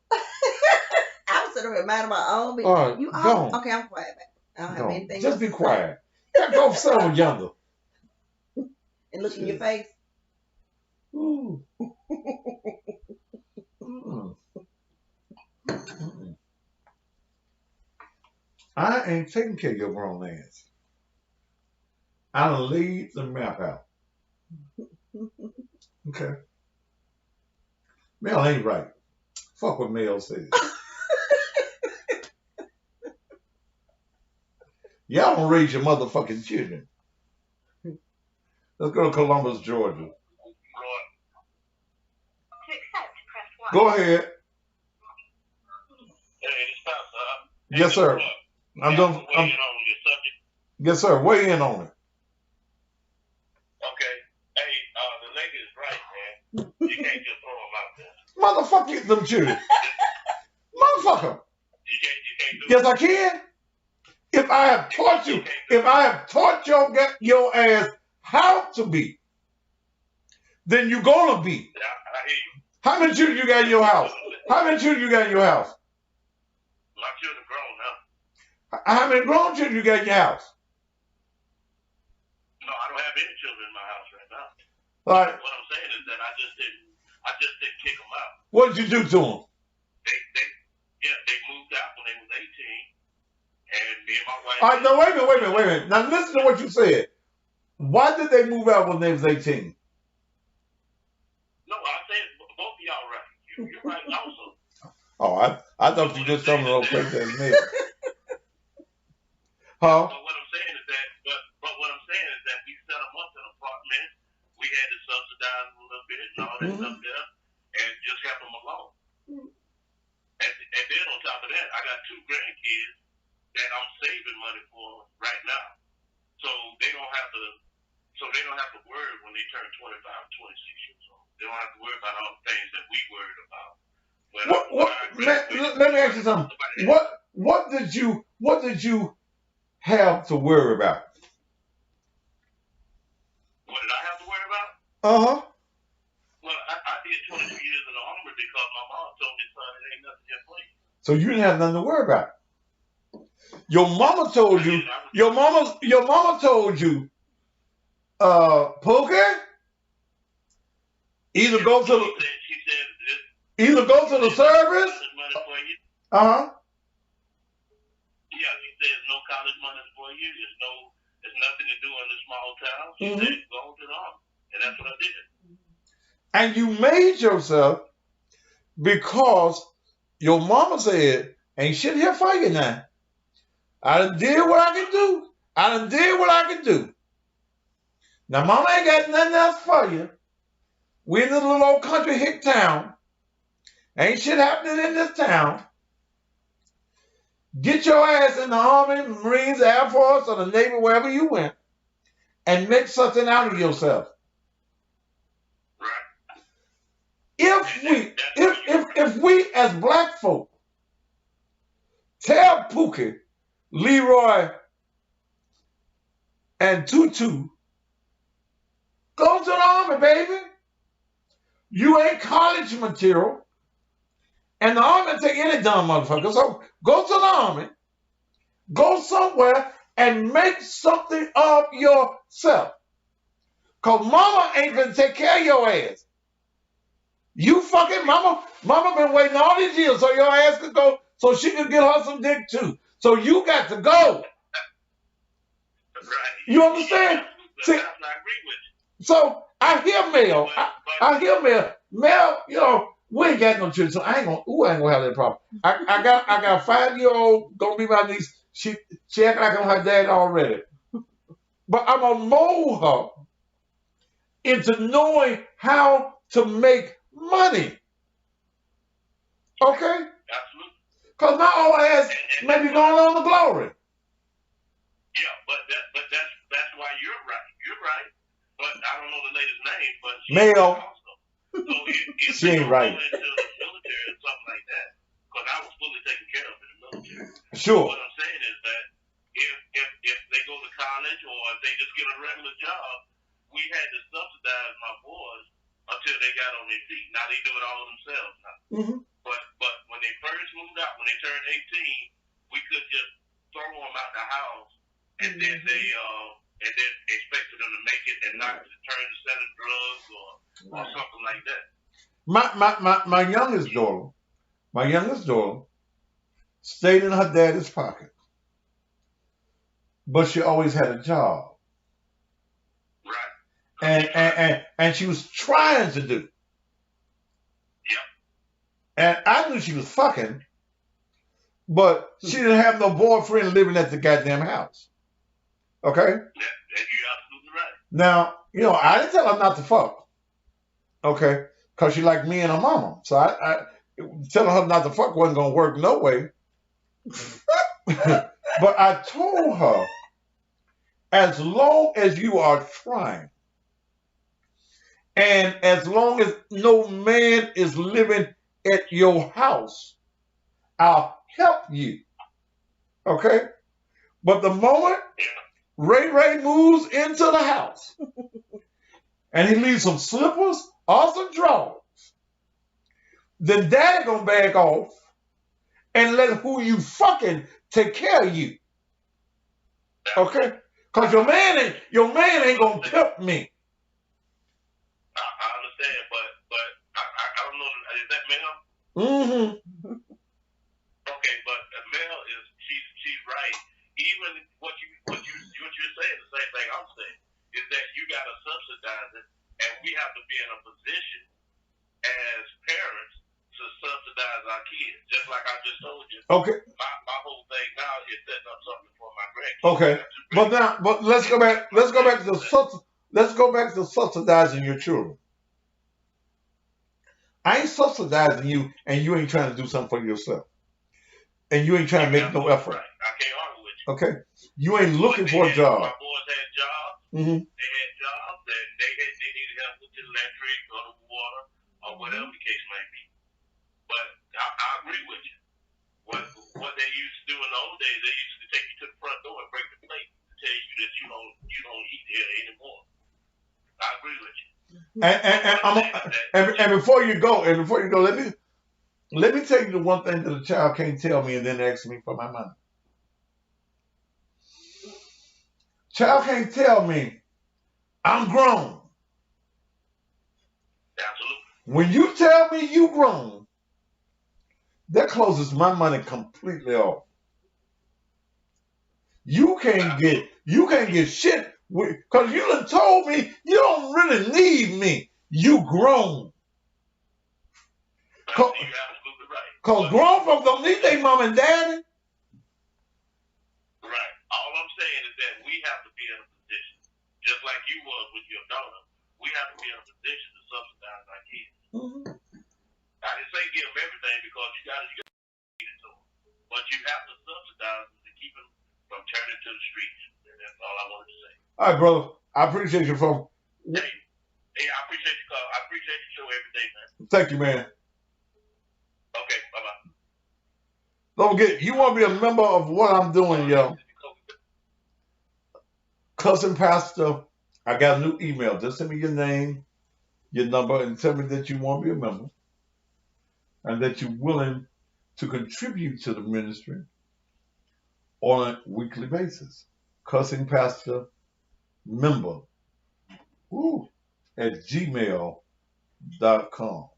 I was sitting here minding my own business. All right, You don't. Okay, I'm quiet, baby. I don't have Don't. anything Just else be to say. quiet. Yeah, go settle yonder. And look in your face. Ooh. Mm. Mm-mm. I ain't taking care of your grown ass. I done laid the map out. Okay. Mel ain't right. Fuck what Mel says. Y'all don't raise your motherfucking children. Let's go to Columbus, Georgia. Go ahead. Hey, it's Pastor. Yes, sir. I'm done. Weighing on your subject. Yes, sir. Weigh in on it. Okay. Hey, the lady is right, man. You can't just throw them out there. Motherfucker, them children. Motherfucker. You can't do Yes, I can. If I have taught you, if I have taught your ass how to be, then you're gonna be. it. I hear you. How many children you got in your house? How many children you got in your house? My children grown now. How many grown children you got in your house? No, I don't have any children in my house right now. All right. What I'm saying is that I just didn't kick them out. What did you do to them? They moved out when they was 18, and me and my wife. All right. No, wait a minute. Now listen to what you said. Why did they move out when they was 18? No, I said both of y'all right. You're right also. Oh, I thought you just told me to play that man. Huh? But what I'm saying is that we set them up in an apartment. We had to subsidize them a little bit and all that stuff there, and just help them along. And then on top of that, I got 2 grandkids that I'm saving money for right now, so they don't have to worry when they turn 25, 26 years old. They don't have to worry about all the things that we worried about. Let me ask you something. What did you have to worry about? What did I have to worry about? Uh-huh. Well, I did 22 years in the Army because my mom told me, son, it ain't nothing here for you. So you didn't have nothing to worry about. Your mama told you, your mama told you, Pookie, either go to the, either go to the service. Uh-huh. Yeah, she said no college money for you. There's nothing to do in this small town. She said go to the army, and that's what I did. And you made yourself because your mama said, ain't shit here for you now. I done did what I can do. I done did what I can do. Now, mama ain't got nothing else for you. We in this little old country hick town. Ain't shit happening in this town. Get your ass in the Army, Marines, Air Force, or the Navy, wherever you went, and make something out of yourself. If we as black folk tell Pookie, Leroy, and Tutu, go to the Army, baby. You ain't college material. And the Army will take any dumb motherfucker. So go to the Army, go somewhere, and make something of yourself. Because mama ain't gonna take care of your ass. You fucking mama been waiting all these years so your ass could go, so she could get her some dick too. So you got to go. You understand? See, so I hear Mel. I hear Mel. Mel, you know, we ain't got no children, so I ain't gonna have that problem. I got a 5-year-old gonna be my niece. She act like I'm her dad already. But I'm gonna mold her into knowing how to make money. Okay? Absolutely. Because my old ass may be going on to glory. Yeah, but that's why you're right. You're right. But I don't know the lady's name, but Male. So if She ain't right. Go into the military or something like that, because I was fully taken care of in the military. Sure. What I'm saying is that if they go to college or if they just get a regular job, we had to subsidize my boys until they got on their feet. Now they do it all themselves now. Mm-hmm. But when they first moved out, when they turned 18, we could just throw them out the house, and then they expected them to make it and not to turn to selling drugs or something like that. My youngest daughter stayed in her daddy's pocket, but she always had a job. Right. And she was trying to do. Yeah. And I knew she was fucking, but she didn't have no boyfriend living at the goddamn house. Okay? You're absolutely right. Now, you know, I didn't tell her not to fuck. Okay? Because she liked me and her mama. So I telling her not to fuck wasn't going to work no way. But I told her, as long as you are trying, and as long as no man is living at your house, I'll help you. Okay? But the moment Ray moves into the house and he leaves some slippers or some drawers, then daddy gonna back off and let who you fucking take care of you. Okay? Because your man ain't gonna pimp me. I understand, but I don't know. Is that Mel? Mm-hmm. Okay, but Mel she's right. Even what you're saying, the same thing I'm saying, is that you gotta subsidize it, and we have to be in a position as parents to subsidize our kids. Just like I just told you. Okay. My whole thing now is setting up something for my grandkids. Okay. But let's go back to subsidizing your children. I ain't subsidizing you, and you ain't trying to do something for yourself, and you ain't trying to make no effort. Right. I can't argue with you. Okay. You ain't looking for a job. My boys had jobs. Mm-hmm. They had jobs, and they needed help with the electric or the water or whatever the case may be. But I agree with you. What they used to do in the old days, they used to take you to the front door and break the plate to tell you that you don't eat here anymore. I agree with you. And before you go, Let me tell you the one thing that a child can't tell me and then ask me for my money. Child can't tell me I'm grown. Absolutely. When you tell me you grown, that closes my money completely off. You can't get shit because you done told me you don't really need me. You grown. You're absolutely right. Because grown folks don't need their mom and daddy. Right. All I'm saying is that we have to be in a position, just like you was with your daughter, we have to be in a position to subsidize our kids. Mm-hmm. I didn't say give them everything because you got to give it to them. But you have to subsidize them to keep them from turning to the streets. And that's all I wanted to say. All right, brother. I appreciate your phone. Hey, I appreciate your call. I appreciate your show every day, man. Thank you, man. Okay, bye-bye. Don't forget, you want to be a member of what I'm doing, yo. Cousin Pastor, I got a new email. Just send me your name, your number, and tell me that you want to be a member and that you're willing to contribute to the ministry on a weekly basis. Cousin Pastor member at gmail.com.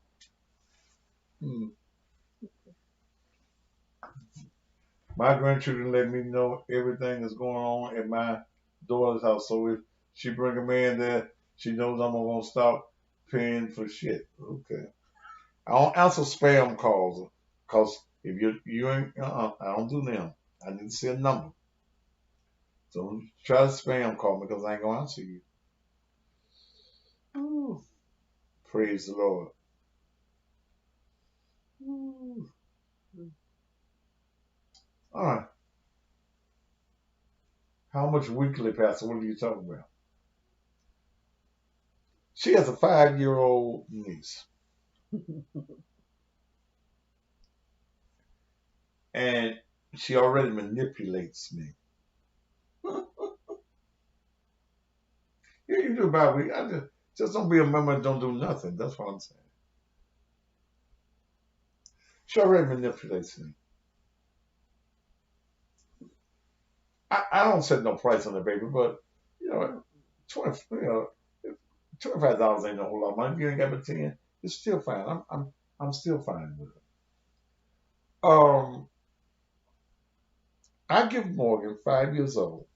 My grandchildren let me know everything that's going on at my daughter's house. So if she bring a man there, she knows I'm going to stop paying for shit. Okay. I don't answer spam calls because if you ain't, I don't do them. I need to see a number. So don't try to spam call me because I ain't going to answer you. Ooh. Praise the Lord. Ooh. All right. How much weekly, Pastor? What are you talking about? She has a 5-year-old niece. And she already manipulates me. Yeah, you do about week. I just don't be a member and don't do nothing. That's what I'm saying. She already manipulates me. I don't set no price on the baby, but $25 ain't no whole lot of money. If you ain't got but 10, it's still fine. I'm still fine with it. I give Morgan 5 years old,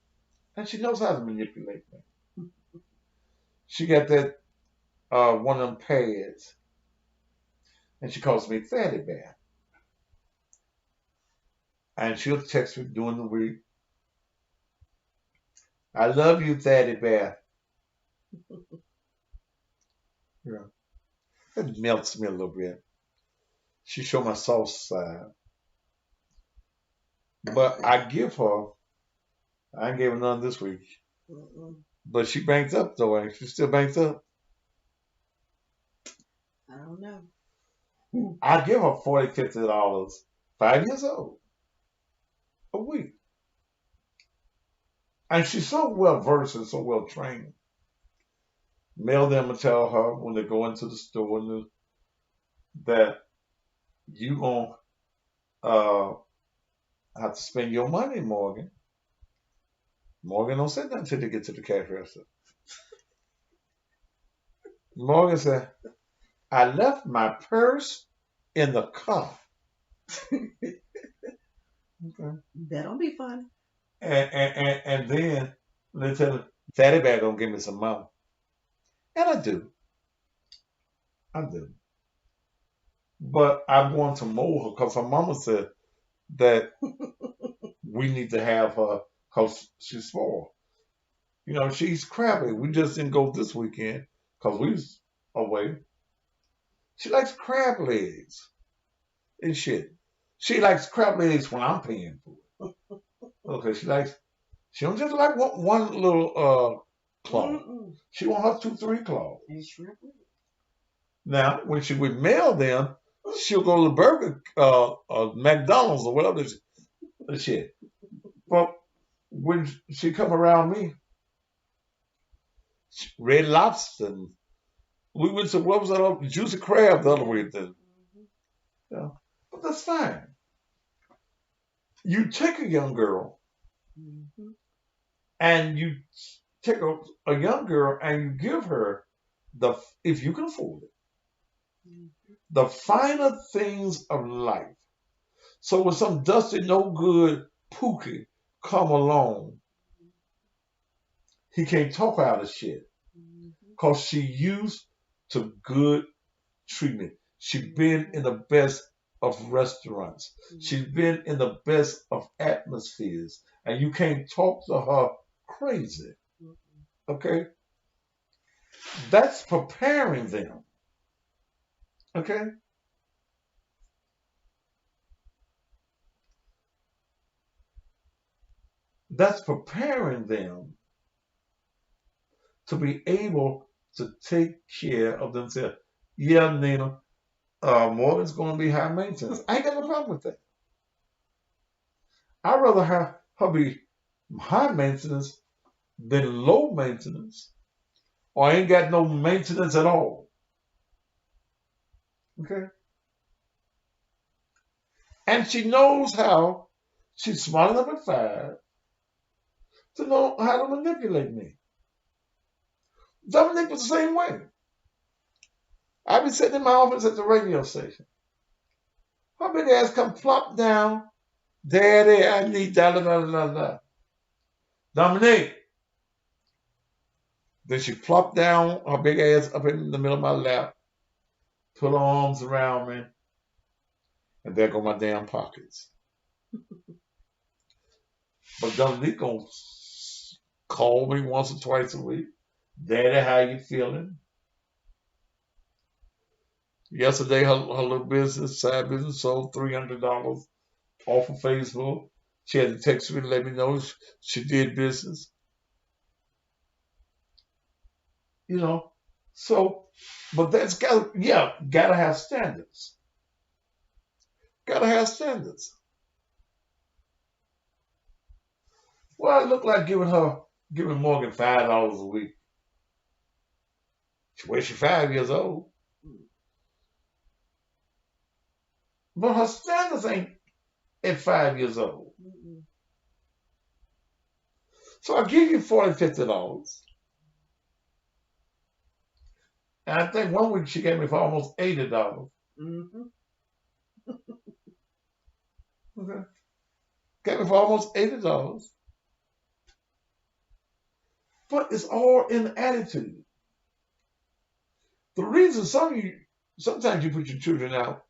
and she knows how to manipulate me. She got that one of them pads, and she calls me Fatty Bear. And she'll text me during the week. I love you, Fatty Bear. Yeah. It melts me a little bit. She showed my soft side. But I give her, I ain't gave her none this week. But she banks up though, ain't she? Still banks up? I don't know. I give her $40, $50, 5 years old, a week. And she's so well versed and so well trained. Mail them and tell her when they go into the store that you gonna have to spend your money, Morgan. Morgan don't say nothing until they get to the cash register. Morgan said, I left my purse in the car. Okay. That'll be fun. And then they tell her, Fatty Bear gonna give me some money. And I do. But I'm going to mold her because her mama said that we need to have her because she's spoiled. She's crabby. We just didn't go this weekend because we was away. She likes crab legs and shit. She likes crab legs when I'm paying for it. Okay, she don't just like one little claw. Mm-mm. She want her 2, 3 claws. And shrimp. Now, when she would mail them, she'll go to the burger, McDonald's or whatever the shit. But when she come around me, Red Lobster, we went to, what was that, Juicy Crab the other week then. Yeah. that's fine. You take a young girl Mm-hmm. and you take a young girl and you give her the, if you can afford it, Mm-hmm. the finer things of life. So when some dusty, no good Pookie come along, he can't talk out of shit Mm-hmm. because she used to good treatment. She's been in the best of restaurants. She's Mm-hmm. been in the best of atmospheres. And you can't talk to her crazy. Okay? That's preparing them. Okay? That's preparing them to be able to take care of themselves. Yeah, Nina, Morgan's going to be high maintenance. I ain't got no problem with that. I'd rather have her be high maintenance than low maintenance, or ain't got no maintenance at all. Okay? And she knows how, she's smart enough at 5 to know how to manipulate me. Dominique was the same way. I'd be sitting in my office at the radio station. Her big ass come plop down. Daddy, I need da da da da da. Dominique. Then she plopped down her big ass up in the middle of my lap, put her arms around me, and there go my damn pockets. But Dominique gonna call me once or twice a week. Daddy, how you feeling? Yesterday, her little business, side business, sold $300 off of Facebook. She had to text me to let me know she did business. You know, so, but that's gotta have standards. Gotta have standards. Well, it looked like giving Morgan $5 a week. She's 5 years old, but her standards ain't at 5 years old. Mm-hmm. So I give you $40, $50. And I think one week she gave me for almost $80. Mm-hmm. Okay. Gave me for almost $80. But it's all in the attitude. The reason sometimes you put your children out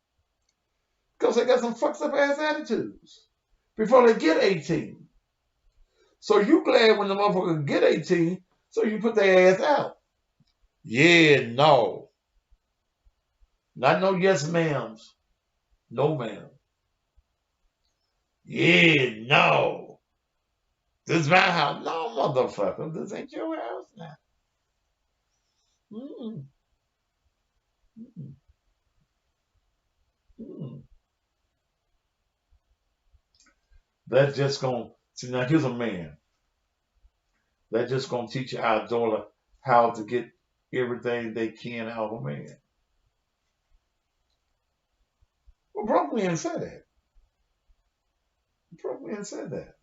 because they got some fucked up ass attitudes before they get 18. So you glad when the motherfucker get 18, so you put their ass out. Yeah, no. Not no yes ma'ams. No ma'am. Yeah, no. This is my house. No, motherfucker. This ain't your house now. Mm-mm. Mm-mm. Mm-mm. That's just gonna see now here's a man. That's just gonna teach our daughter how to get everything they can out of a man. Well, broke me and said that. Broke me and said that.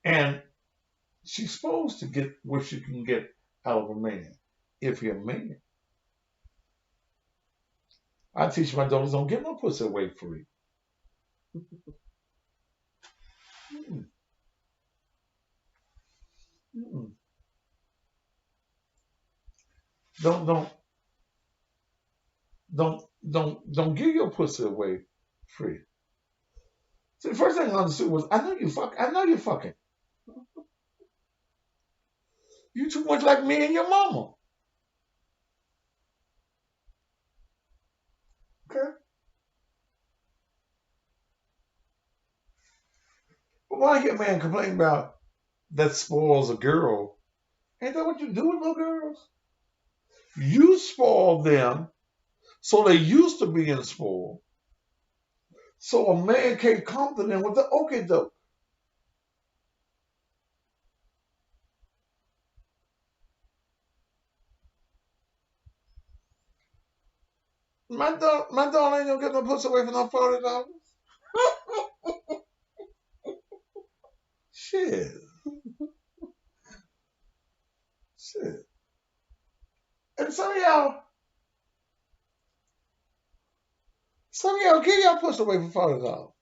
And she's supposed to get what she can get out of a man. If you're a man. I teach my daughters don't give no pussy away free. Mm-mm. Mm-mm. Don't don't don't give your pussy away free. See, the first thing I understood was I know you're fucking. You too much like me and your mama. Okay? But when I hear a man complain about that spoils a girl, ain't that what you do with little girls? You spoil them so they used to being spoiled. So a man can't come to them with the okay doke. My daughter ain't gonna get no pussy away for no $40. Shit. Shit. And some of y'all get y'all pussy away for $40.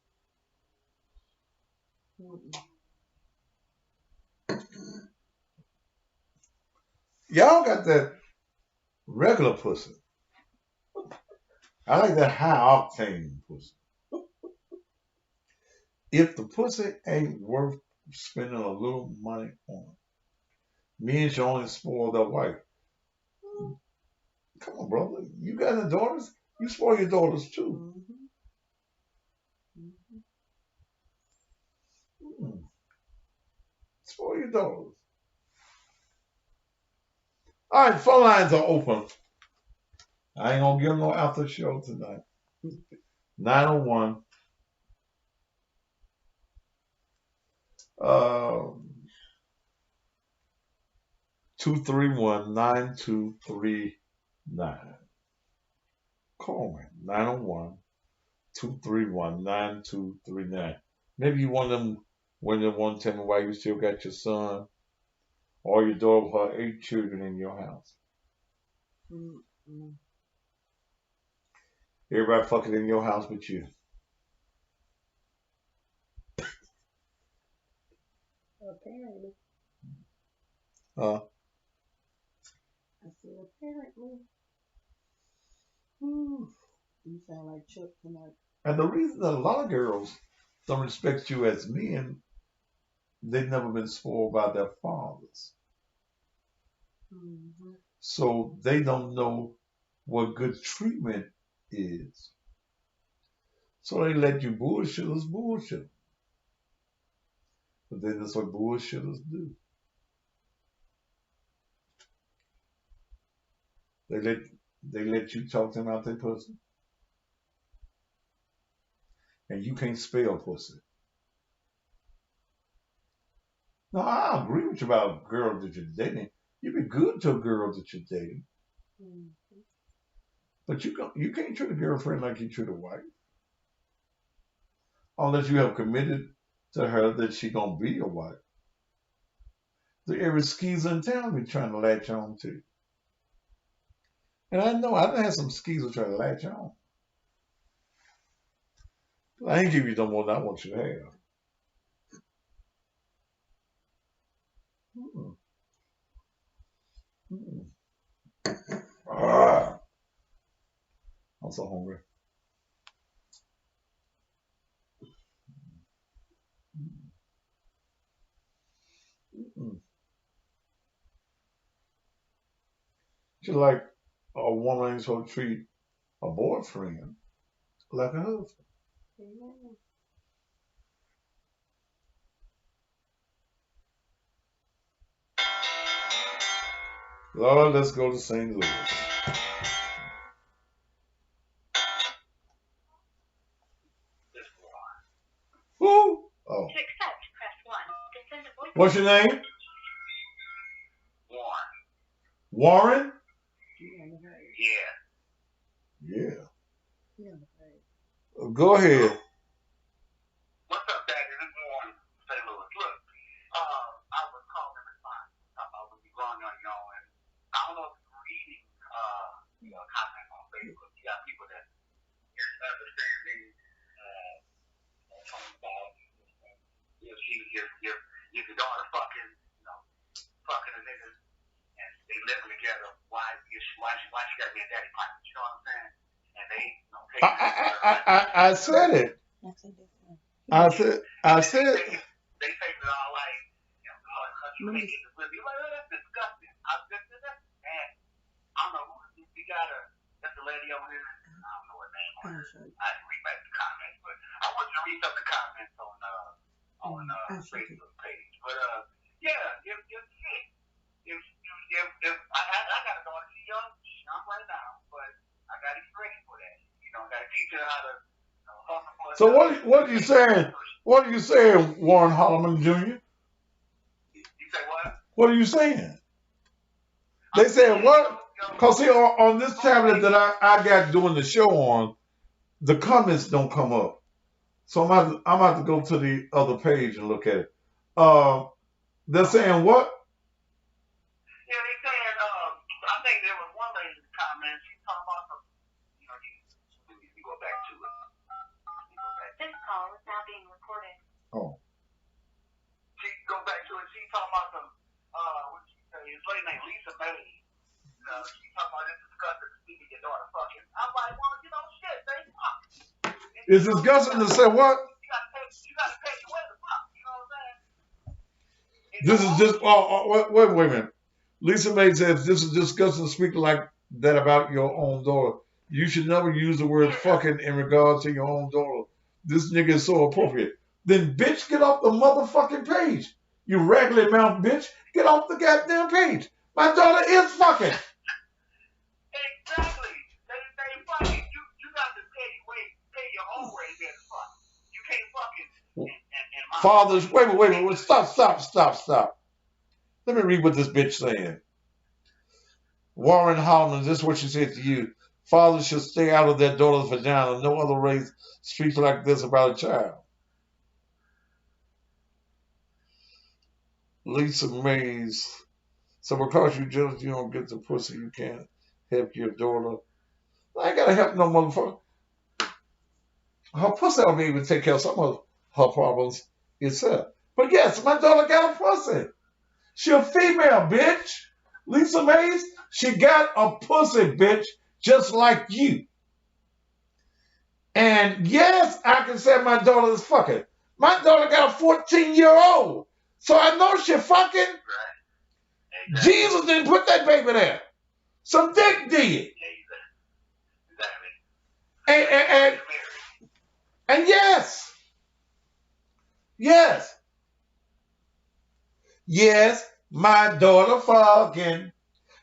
Y'all got that regular pussy. I like that high octane pussy. If the pussy ain't worth spending a little money on, means you only spoil that wife. Come on, brother. You got the daughters. You spoil your daughters too. Spoil your daughters. All right, phone lines are open. I ain't gonna give them no after show tonight. 901 231-9239. Call me. 901-231-9239. Maybe you want them when they want to tell me why you still got your son or your daughter with her 8 children in your house. Everybody fucking in your house but you. Apparently. I said apparently. You sound like Chuck tonight. And the reason that a lot of girls don't respect you as men, they've never been spoiled by their fathers. So they don't know what good treatment is. So they let you bullshitters bullshit. But then that's what bullshitters do. They let you talk them out their pussy. And you can't spell pussy. No, I agree with you about girls that you're dating. You be good to a girl that you're dating. But you can't treat a girlfriend like you treat a wife. Unless you have committed to her that she gonna be your wife. Every skeezer in town be trying to latch on to. And I know I done had some skeezers try to latch on. I ain't give you no more than I want you to have. I'm so hungry. Just like a woman ain't supposed to treat a boyfriend like a husband. Lord, let's go to St. Louis. Who? Oh. To accept, press 1. To send a voice. What's your name? Warren. Warren? Yeah. Go ahead. What's up, Daddy? This is Warren, St. Louis. Look, I was calling in response to something about when you're growing on your own. And I don't know if you're reading, comments on Facebook. You got people that you're understanding, talking about your daughter fucking, fucking a nigga, and they living together. Why she gotta be a daddy partner? You know what I'm saying? And they, I said it. I said. They say it all like, you make it with me. Like, that's disgusting. And I don't know. We got that's a lady over here. I don't know her name. I didn't read back the comments, but I want you to read some of the comments on Facebook page. But yeah, if I got a daughter, she's young right now, but I gotta get ready for that. I gotta teach her how to. So what are you saying? What are you saying, Warren Holloman Jr.? You say what? What are you saying? They said what? Cause see, on this tablet that I got doing the show on, the comments don't come up. So I'm about to go to the other page and look at it. They're saying what? Yeah, they saying, I think there was one lady in the comments, she talking about some, you go back to it. This call is now being recorded. Oh. She go back to it, she talking about some, what did she say? This lady named Lisa May. She talking about this disgusting speaking your daughter fucking. I'm like, well, shit, they fuck. Is disgusting to say what? You gotta pay your way to fuck, you know what I'm saying? This is just, wait a minute. Lisa May says, this is disgusting to speak like that about your own daughter. You should never use the word fucking in regard to your own daughter. This nigga is so appropriate. Then, bitch, get off the motherfucking page. You raggedy mouth bitch. Get off the goddamn page. My daughter is fucking. Exactly. They fucking. You got to pay your own way to fuck. You can't fucking. Fathers, wait. Stop. Let me read what this bitch saying. Warren Holland, this is what she said to you. Fathers should stay out of their daughter's vagina. No other race speaks like this about a child. Lisa Mays. So because you jealous, you don't get the pussy, you can't help your daughter. I ain't gotta help no motherfucker. Her pussy will be able to take care of some of her problems itself. But yes, my daughter got a pussy. She a female, bitch. Lisa Mays, she got a pussy, bitch, just like you. And yes, I can say my daughter is fucking. My daughter got a 14-year-old. So I know she fucking. Right. Jesus didn't put that baby there. Some dick did. And yes, my daughter fucking.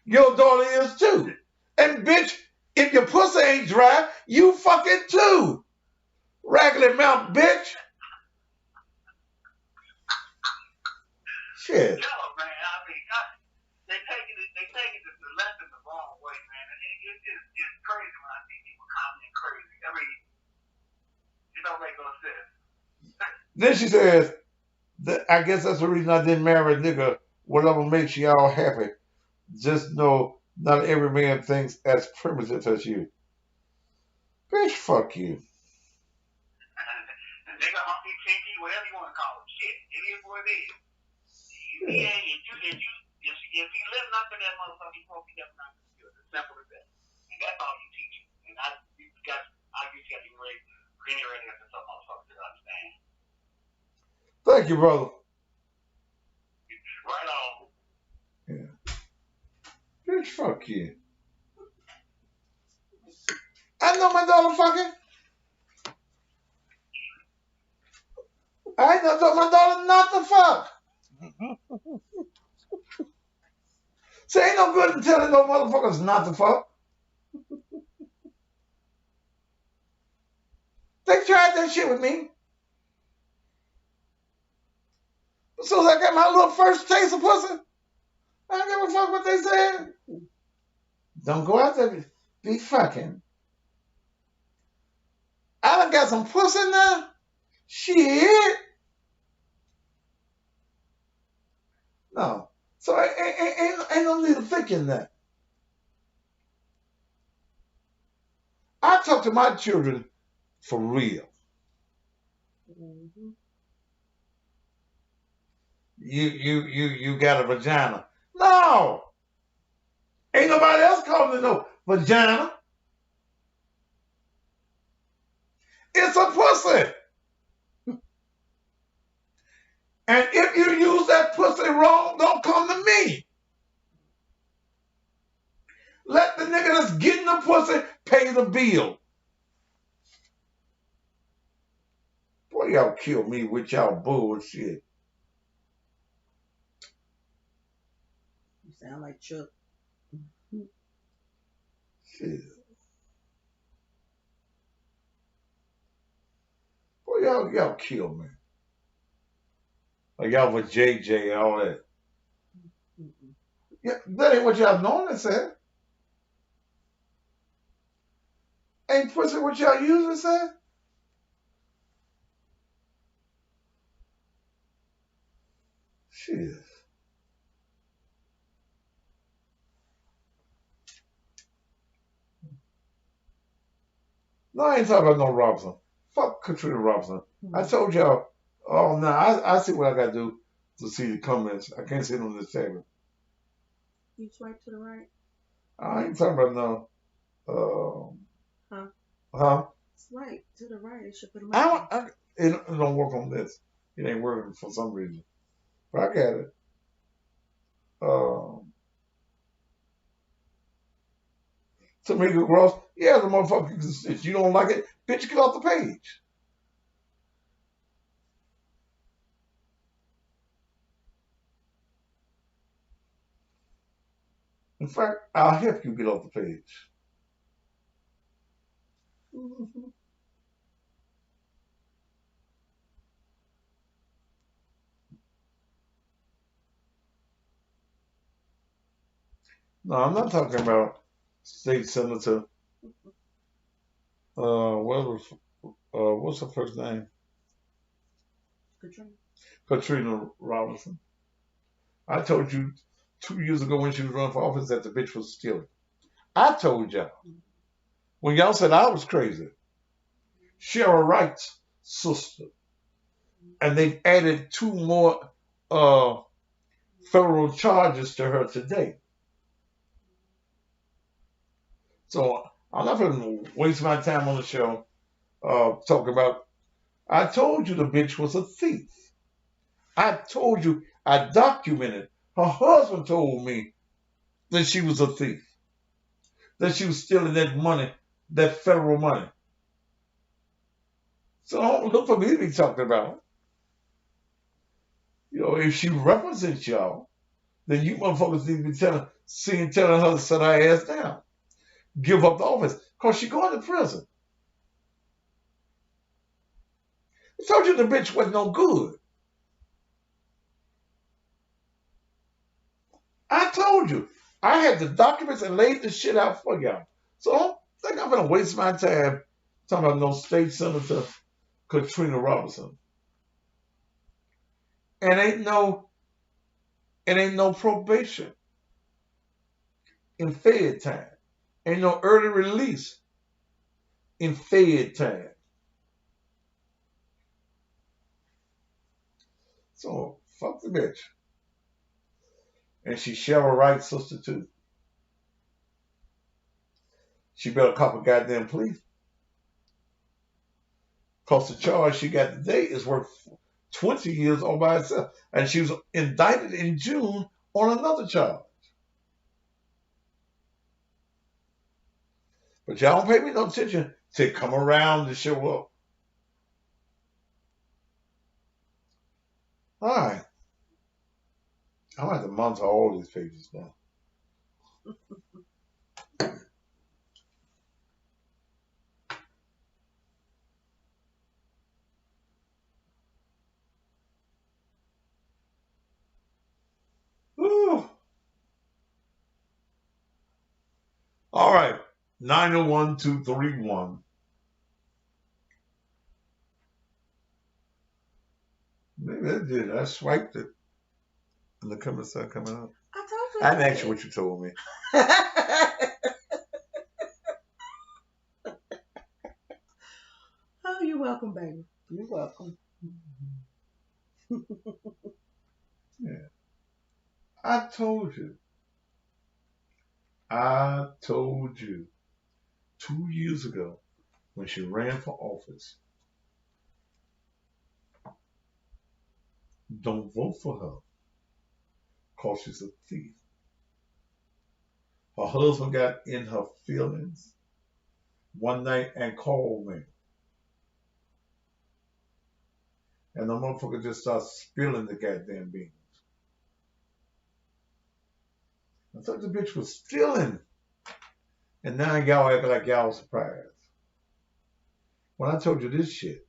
Your daughter is too. And bitch, if your pussy ain't dry, you fucking too. Raggedy mouth bitch. Shit. Yo, man, I mean, they taking the lesson the wrong way, man. And it's crazy when I see people commenting crazy. I mean, it don't make no sense. Then she says, I guess that's the reason I didn't marry a nigga. Whatever makes y'all happy. Just know not every man thinks as primitive as you. Bitch, fuck you. Nigga, hunky, kinky, whatever you want to call it. Shit, it is what it is. If he lives up to that motherfucker, he won't be that not good. It's simple as that. And that's all you teach him. And I just got you ready to some motherfuckers to understand. Thank you, brother. Right on. Yeah. Bitch, fuck you. I know my daughter fucking. I ain't gonna tell my daughter not to fuck. So ain't no good in telling no motherfuckers not to fuck. They tried that shit with me. As soon as I got my little first taste of pussy, I don't give a fuck what they said. Don't go out there be fucking. I done got some pussy now. Shit. No. So ain't no need of thinking that. I talk to my children for real. Mm-hmm. You got a vagina. No. Ain't nobody else calling it no vagina. It's a pussy. And if you use that pussy wrong, don't come to me. Let the nigga that's getting the pussy pay the bill. Boy, y'all kill me with y'all bullshit. You sound like Chuck. Shit. Boy, y'all kill me. Like y'all for JJ and all that. Mm-mm. Yeah, that ain't what y'all normally said. Ain't pussy what y'all usually say? Shit. No, I ain't talking about no Robinson. Fuck Katrina Robinson. I told y'all. Oh no, I see what I gotta do to see the comments. I can't see them on this table. You swipe to the right. I ain't talking about no. Huh? Huh? Swipe to the right. It should put them I up. don't. It don't work on this. It ain't working for some reason. But I got it. Tamika Ross. Yeah, the motherfucker. If you don't like it, bitch, get off the page. In fact, I'll help you get off the page. No, I'm not talking about state senator. What's her first name? Katrina. Katrina Robinson. I told you 2 years ago when she was running for office that the bitch was stealing. I told y'all when y'all said I was crazy. Cheryl Wright's sister, and they've added 2 more federal charges to her today. So I'm not going to waste my time on the show talking about. I told you the bitch was a thief. I told you I documented. Her husband told me that she was a thief, that she was stealing that money, that federal money. So don't look for me to be talking about. If she represents y'all, then you motherfuckers need to be telling her to set her ass down, give up the office, cause she going to prison. I told you the bitch wasn't no good. I told you. I had the documents and laid the shit out for y'all. So don't think I'm gonna waste my time talking about no state senator Katrina Robinson. And ain't no probation in Fed time. Ain't no early release in Fed time. So fuck the bitch. And she's Cheryl Wright's sister too. She better cop a goddamn plea. Cause the charge she got today is worth 20 years all by itself. And she was indicted in June on another charge. But y'all don't pay me no attention to come around to show up. All right. I'm going to have to monitor all these pages now. Whew. All right. 901231. Maybe that did. I swiped it. And the comments started coming up. I told you. I didn't ask you what you told me. Oh, you're welcome, baby. You're welcome. Yeah. I told you. 2 years ago when she ran for office. Don't vote for her because she's a thief. Her husband got in her feelings one night and called me. And the motherfucker just started spilling the goddamn beans. I thought the bitch was stealing. And now y'all acting like y'all surprised. When I told you this shit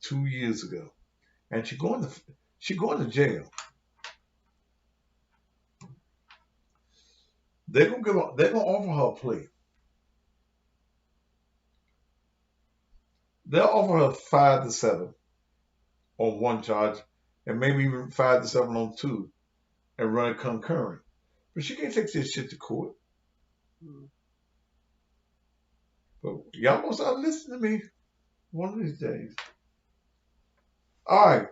2 years ago, and she going to jail. They're gonna offer her a plea. they'll offer her 5 to 7 on one charge, and maybe even 5 to 7 on two, and run it concurrent. But she can't take this shit to court. Mm. But y'all gonna start listening to me one of these days. All right,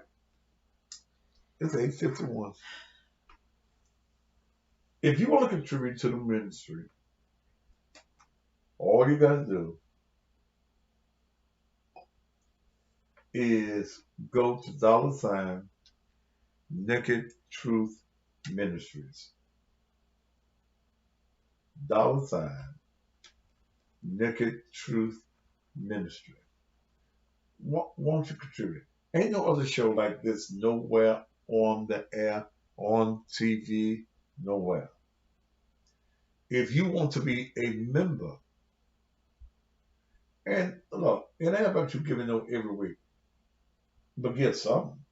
it's 8:51. If you want to contribute to the ministry, all you gotta do is go to $Naked Truth Ministries. $Naked Truth Ministry. Won't you contribute? Ain't no other show like this nowhere on the air, on TV, nowhere. If you want to be a member, and look, it ain't about you giving no every week, but get something.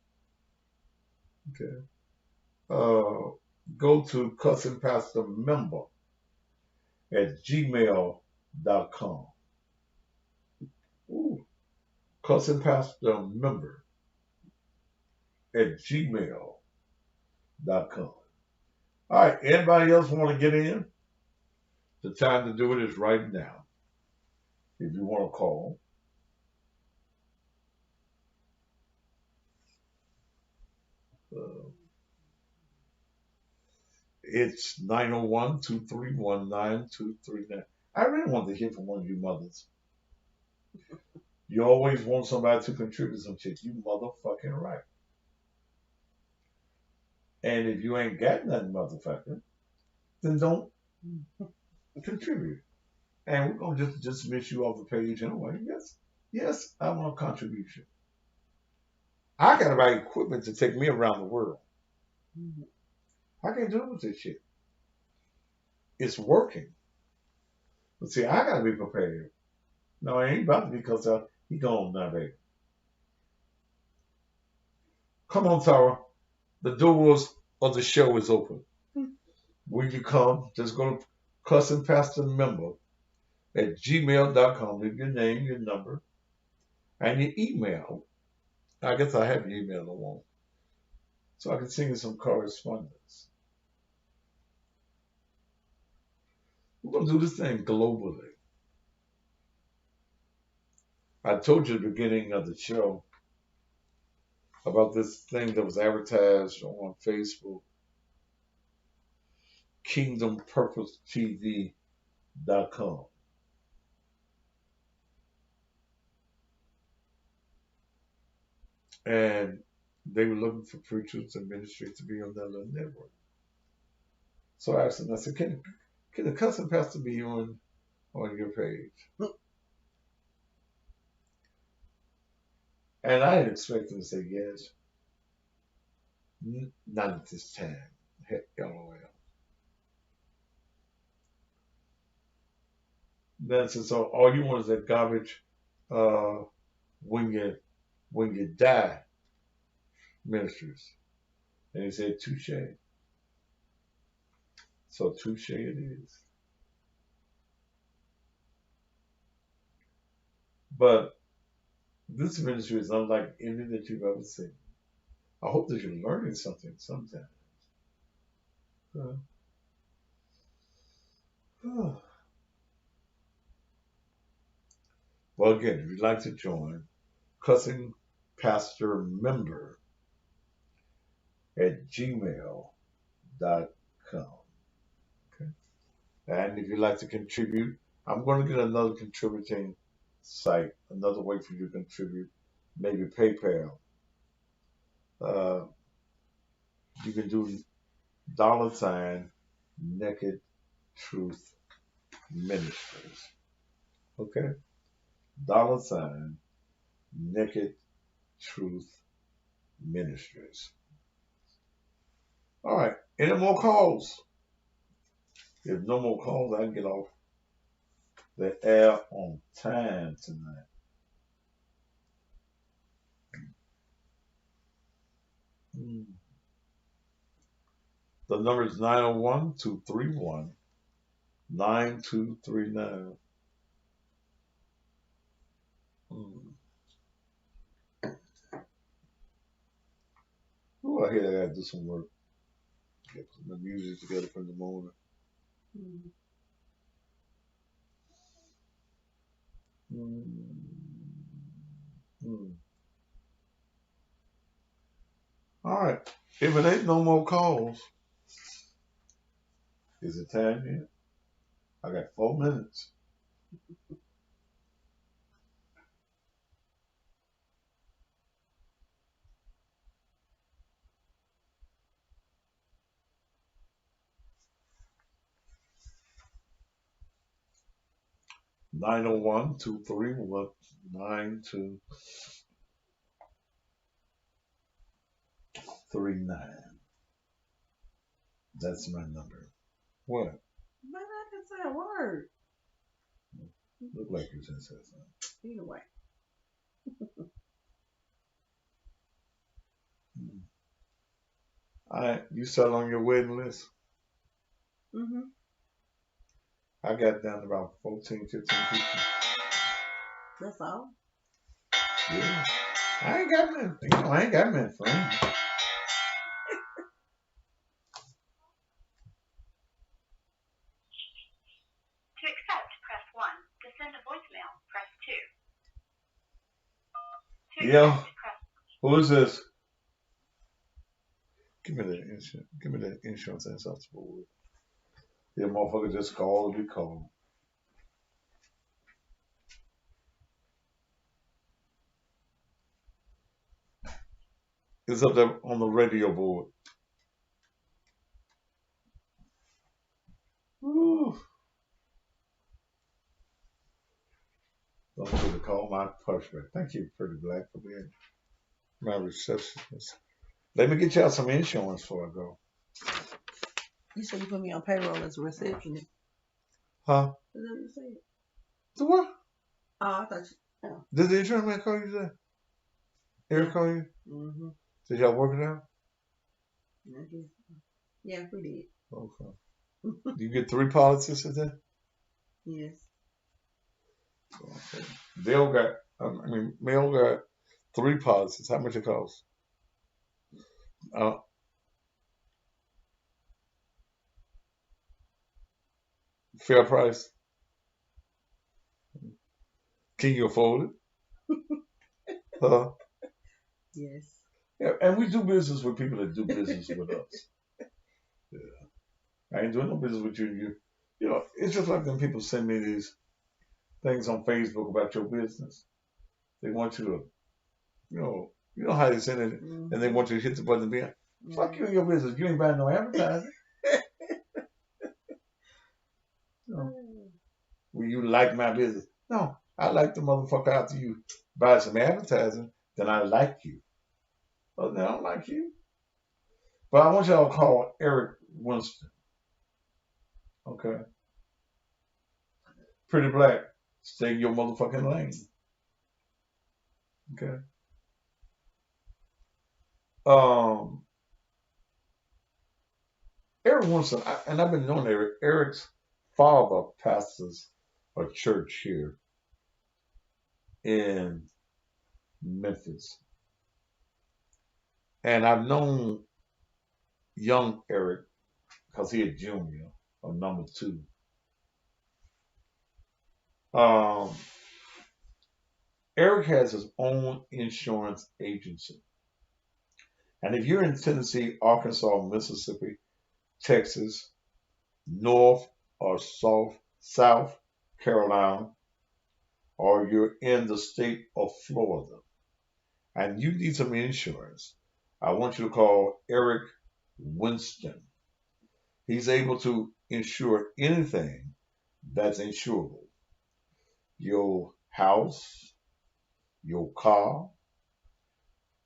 Okay. Go to cousinpastormember@gmail.com. Ooh, cousinpastormember@gmail.com. All right, anybody else want to get in? The time to do it is right now. If you want to call, it's 901-231-9239. I really want to hear from one of you mothers. You always want somebody to contribute some shit. You motherfucking right. And if you ain't got nothing motherfucking, then don't contribute. And we're going to just dismiss you off the page anyway. Yes, I want a contribution. I got to buy equipment to take me around the world. I can't do it with this shit. It's working. But see, I got to be prepared. No, it ain't about to be because he gone now, baby. Come on, Tara. The doors of the show is open. When you come, just go to cousinpastormember@gmail.com. Leave your name, your number, and your email. I guess I have your email alone. So I can send you some correspondence. We're going to do this thing globally. I told you at the beginning of the show about this thing that was advertised on Facebook, KingdomPurposeTV.com. And they were looking for preachers and ministries to be on that little network. So I asked them, I said, can the cousin pastor be on your page? And I didn't expect them to say yes. Not at this time. Heck, LOL. Then I said, so all you want is that garbage when you die ministers. And he said, touche. So touche it is. But this ministry is unlike any that you've ever seen. I hope that you're learning something sometimes. Well, again, if you'd like to join, Cousin Pastor Member @gmail.com. Okay. And if you'd like to contribute, I'm going to get another contributing site, another way for you to contribute, maybe PayPal. You can do $Naked Truth Ministries. Okay? $Naked Truth Ministries. All right. Any more calls? If no more calls, I can get off the air on time tonight. The number is 901-231-9239. my head. I gotta do some work. Get the music together for the morning. Mm. Mm. All right. If it ain't no more calls, is it time yet? I got 4 minutes. Nine oh one 231 9239. That's my number. What? But I can say a word. Look like you just said something. Either way. All right. You still on your waiting list? Mm-hmm. I got down to about 14, 15 people. That's all. Yeah. I ain't got many. I ain't got many friends. To accept, press 1. To send a voicemail, press 2. To Yeah. accept, press. Who is this? Give me the insurance. Give me the insurance and stuff. Yeah, motherfucker just called. Be called. It's up there on the radio board. Woo. Don't forget to call my pushback. Thank you, Pretty Black, for being my receptionist. Let me get y'all some insurance before I go. You said you put me on payroll as a receptionist. Huh? Is that what you said? The what? Oh, I thought you. Oh. Did the insurance man call you today? Eric call you? Mm-hmm. Did y'all work it out? I guess. Yeah, we did. Okay. You get 3 policies today? Yes. Okay. Dale got, Mel got 3 policies. How much it cost? Fair price. Can you afford it? Huh? Yes. Yeah, and we do business with people that do business with us. Yeah. I ain't doing no business with you. You know, it's just like when people send me these things on Facebook about your business. They want you to, you know how they send it, Mm-hmm. and they want you to hit the button and be like, fuck you and your business. You ain't buying no advertising. Will you like my business? No, I like the motherfucker after you buy some advertising, then I like you. Well, then I don't like you. But I want y'all to call Eric Winston. Okay? Pretty Black, stay in your motherfucking lane. Okay? Eric Winston, and I've been knowing Eric. Eric's father pastors a church here in Memphis. And I've known young Eric because he a junior or number 2. Eric has his own insurance agency. And if you're in Tennessee, Arkansas, Mississippi, Texas, North or South Carolina, or you're in the state of Florida, and you need some insurance, I want you to call Eric Winston. He's able to insure anything that's insurable. Your house, your car,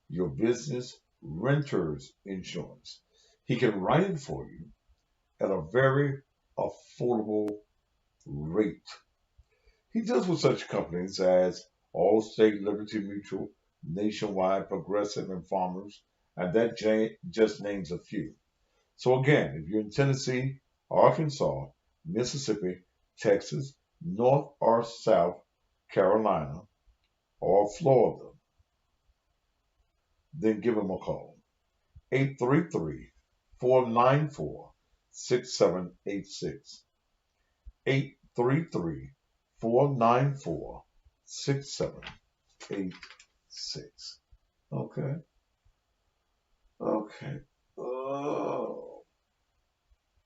your business, renter's insurance. He can write it for you at a very affordable rate. He deals with such companies as Allstate, Liberty Mutual, Nationwide, Progressive, and Farmers, and that just names a few. So again, if you're in Tennessee, Arkansas, Mississippi, Texas, North or South Carolina, or Florida, then give him a call. 833-494-6786. 833-494-6786. Okay. Okay. Oh.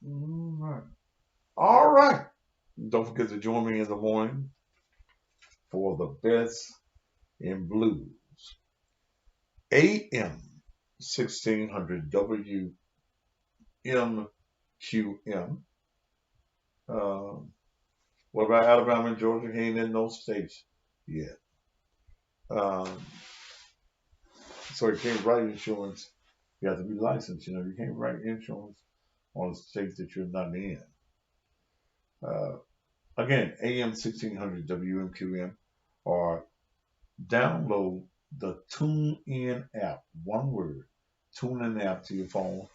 All right. All right. Don't forget to join me in the morning for the best in blues. AM 1600 WMQM. What about Alabama and Georgia? He ain't in those states yet. Um, so you can't write insurance. You have to be licensed. You can't write insurance on states that you're not in. Again, AM 1600 WMQM, or download the TuneIn app. One word, TuneIn app to your phone,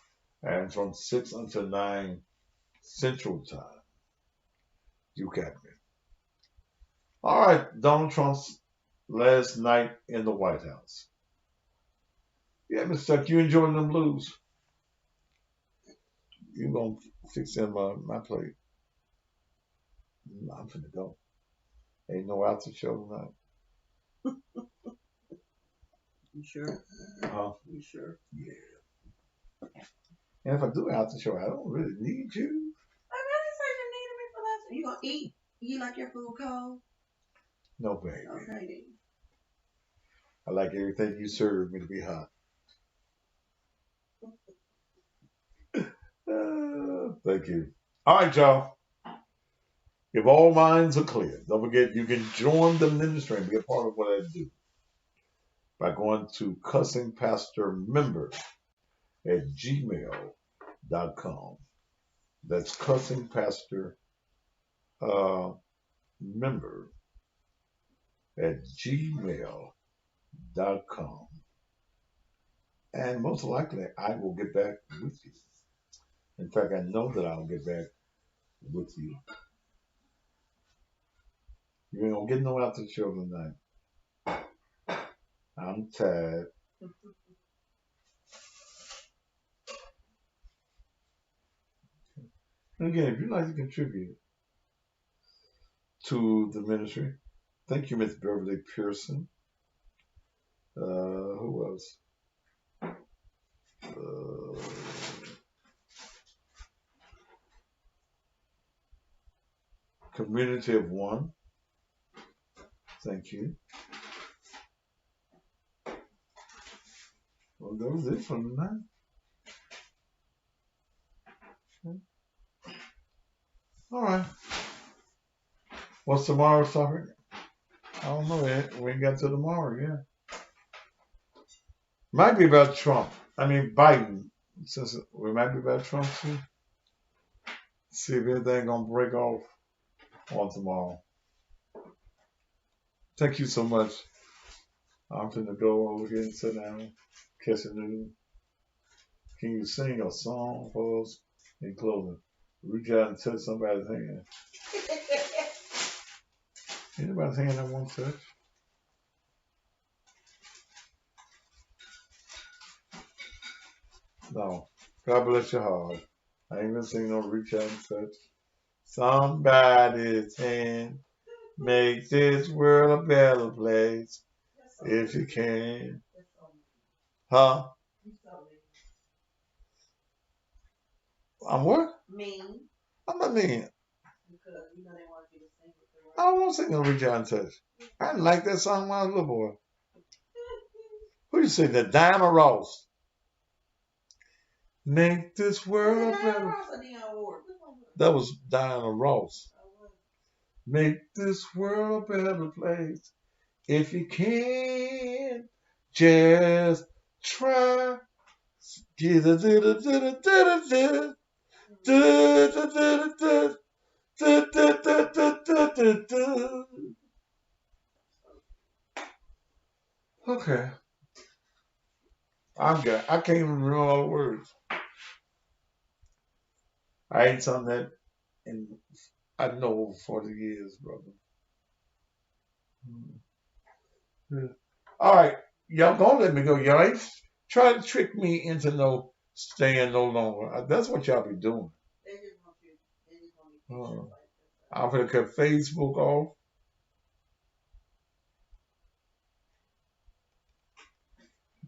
and from 6 until 9 Central Time. You got me. All right, Donald Trump's last night in the White House. Yeah, Mr. Chuck, you enjoying them blues? You gonna fix in my plate? I'm finna go. Ain't no after show tonight. You sure? Huh? You sure? Yeah. And if I do after show, I don't really need you. I really say you needed me for that. You gonna eat? You like your food cold? No, baby. Okay then. I like everything you serve me to be hot. Thank you. All right, y'all. If all minds are clear, don't forget you can join the ministry and be a part of what I do by going to cussingpastormember@gmail.com. That's cussingpastormember@gmail.com. And most likely, I will get back with you. In fact, I know that I'll get back with you. You ain't gonna get no after show tonight. I'm tired. And again, if you'd like to contribute to the ministry, thank you, Miss Beverly Pearson. Who else? Community of One. Thank you. Well, that was it for tonight. All right. What's tomorrow's topic? I don't know yet. We ain't got to tomorrow yet. Might be about Trump. I mean Biden. Since we might be about Trump too. See if anything gonna break off on tomorrow. Thank you so much. I'm finna go over here and sit down, catch a news. Can you sing a song for us in closing? Reach out and touch somebody's hand. Anybody's hand I won't touch? No. God bless your heart. I ain't gonna sing no reach out and touch. Somebody's hand make this world a better place if you can. Huh? I'm what? Mean. I'm not mean. Because they want you to sing with the I don't want to sing no reach out and touch. I didn't like that song when I was a little boy. Who you sing that? Diana Ross. Make this world a better. That was Diana Ross. Make this world a better place. If you can, just try. Okay. I can't even remember all the words. I ain't sung that in, I know, over 40 years, brother. All right. Y'all don't let me go. Y'all ain't try to trick me into no staying no longer. That's what y'all be doing. They just want you. They just want you to feel Uh, like I'm gonna cut Facebook off.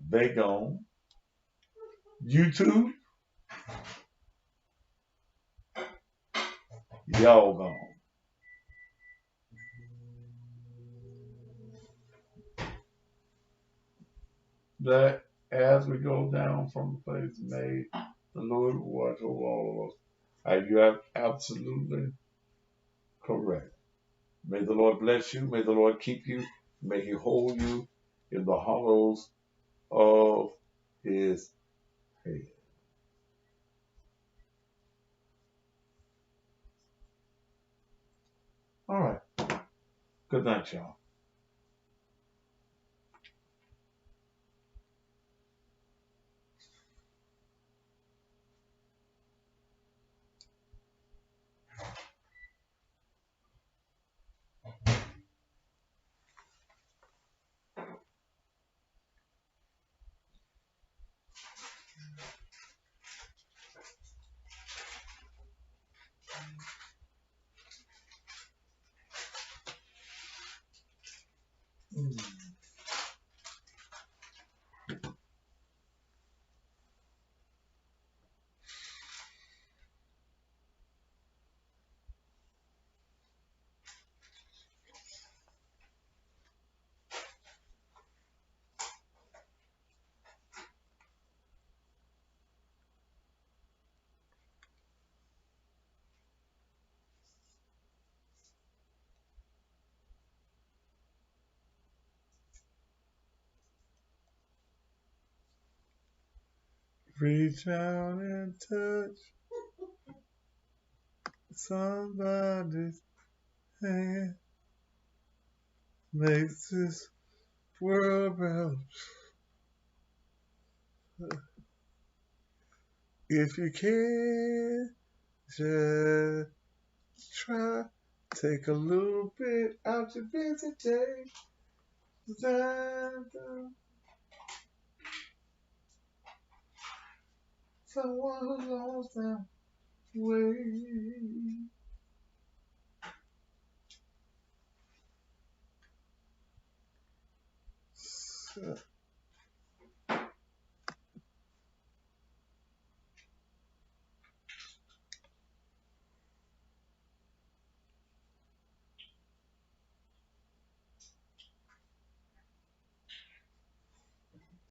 They gone. YouTube, y'all gone. That as we go down from the place made, the Lord will watch over all of us. You are absolutely correct. May the Lord bless you. May the Lord keep you. May He hold you in the hollows of His hand. All right. Good night, y'all. Reach out and touch somebody's hand. Makes this world better. If you can, just try. Take a little bit out your busy day. Someone who knows their way.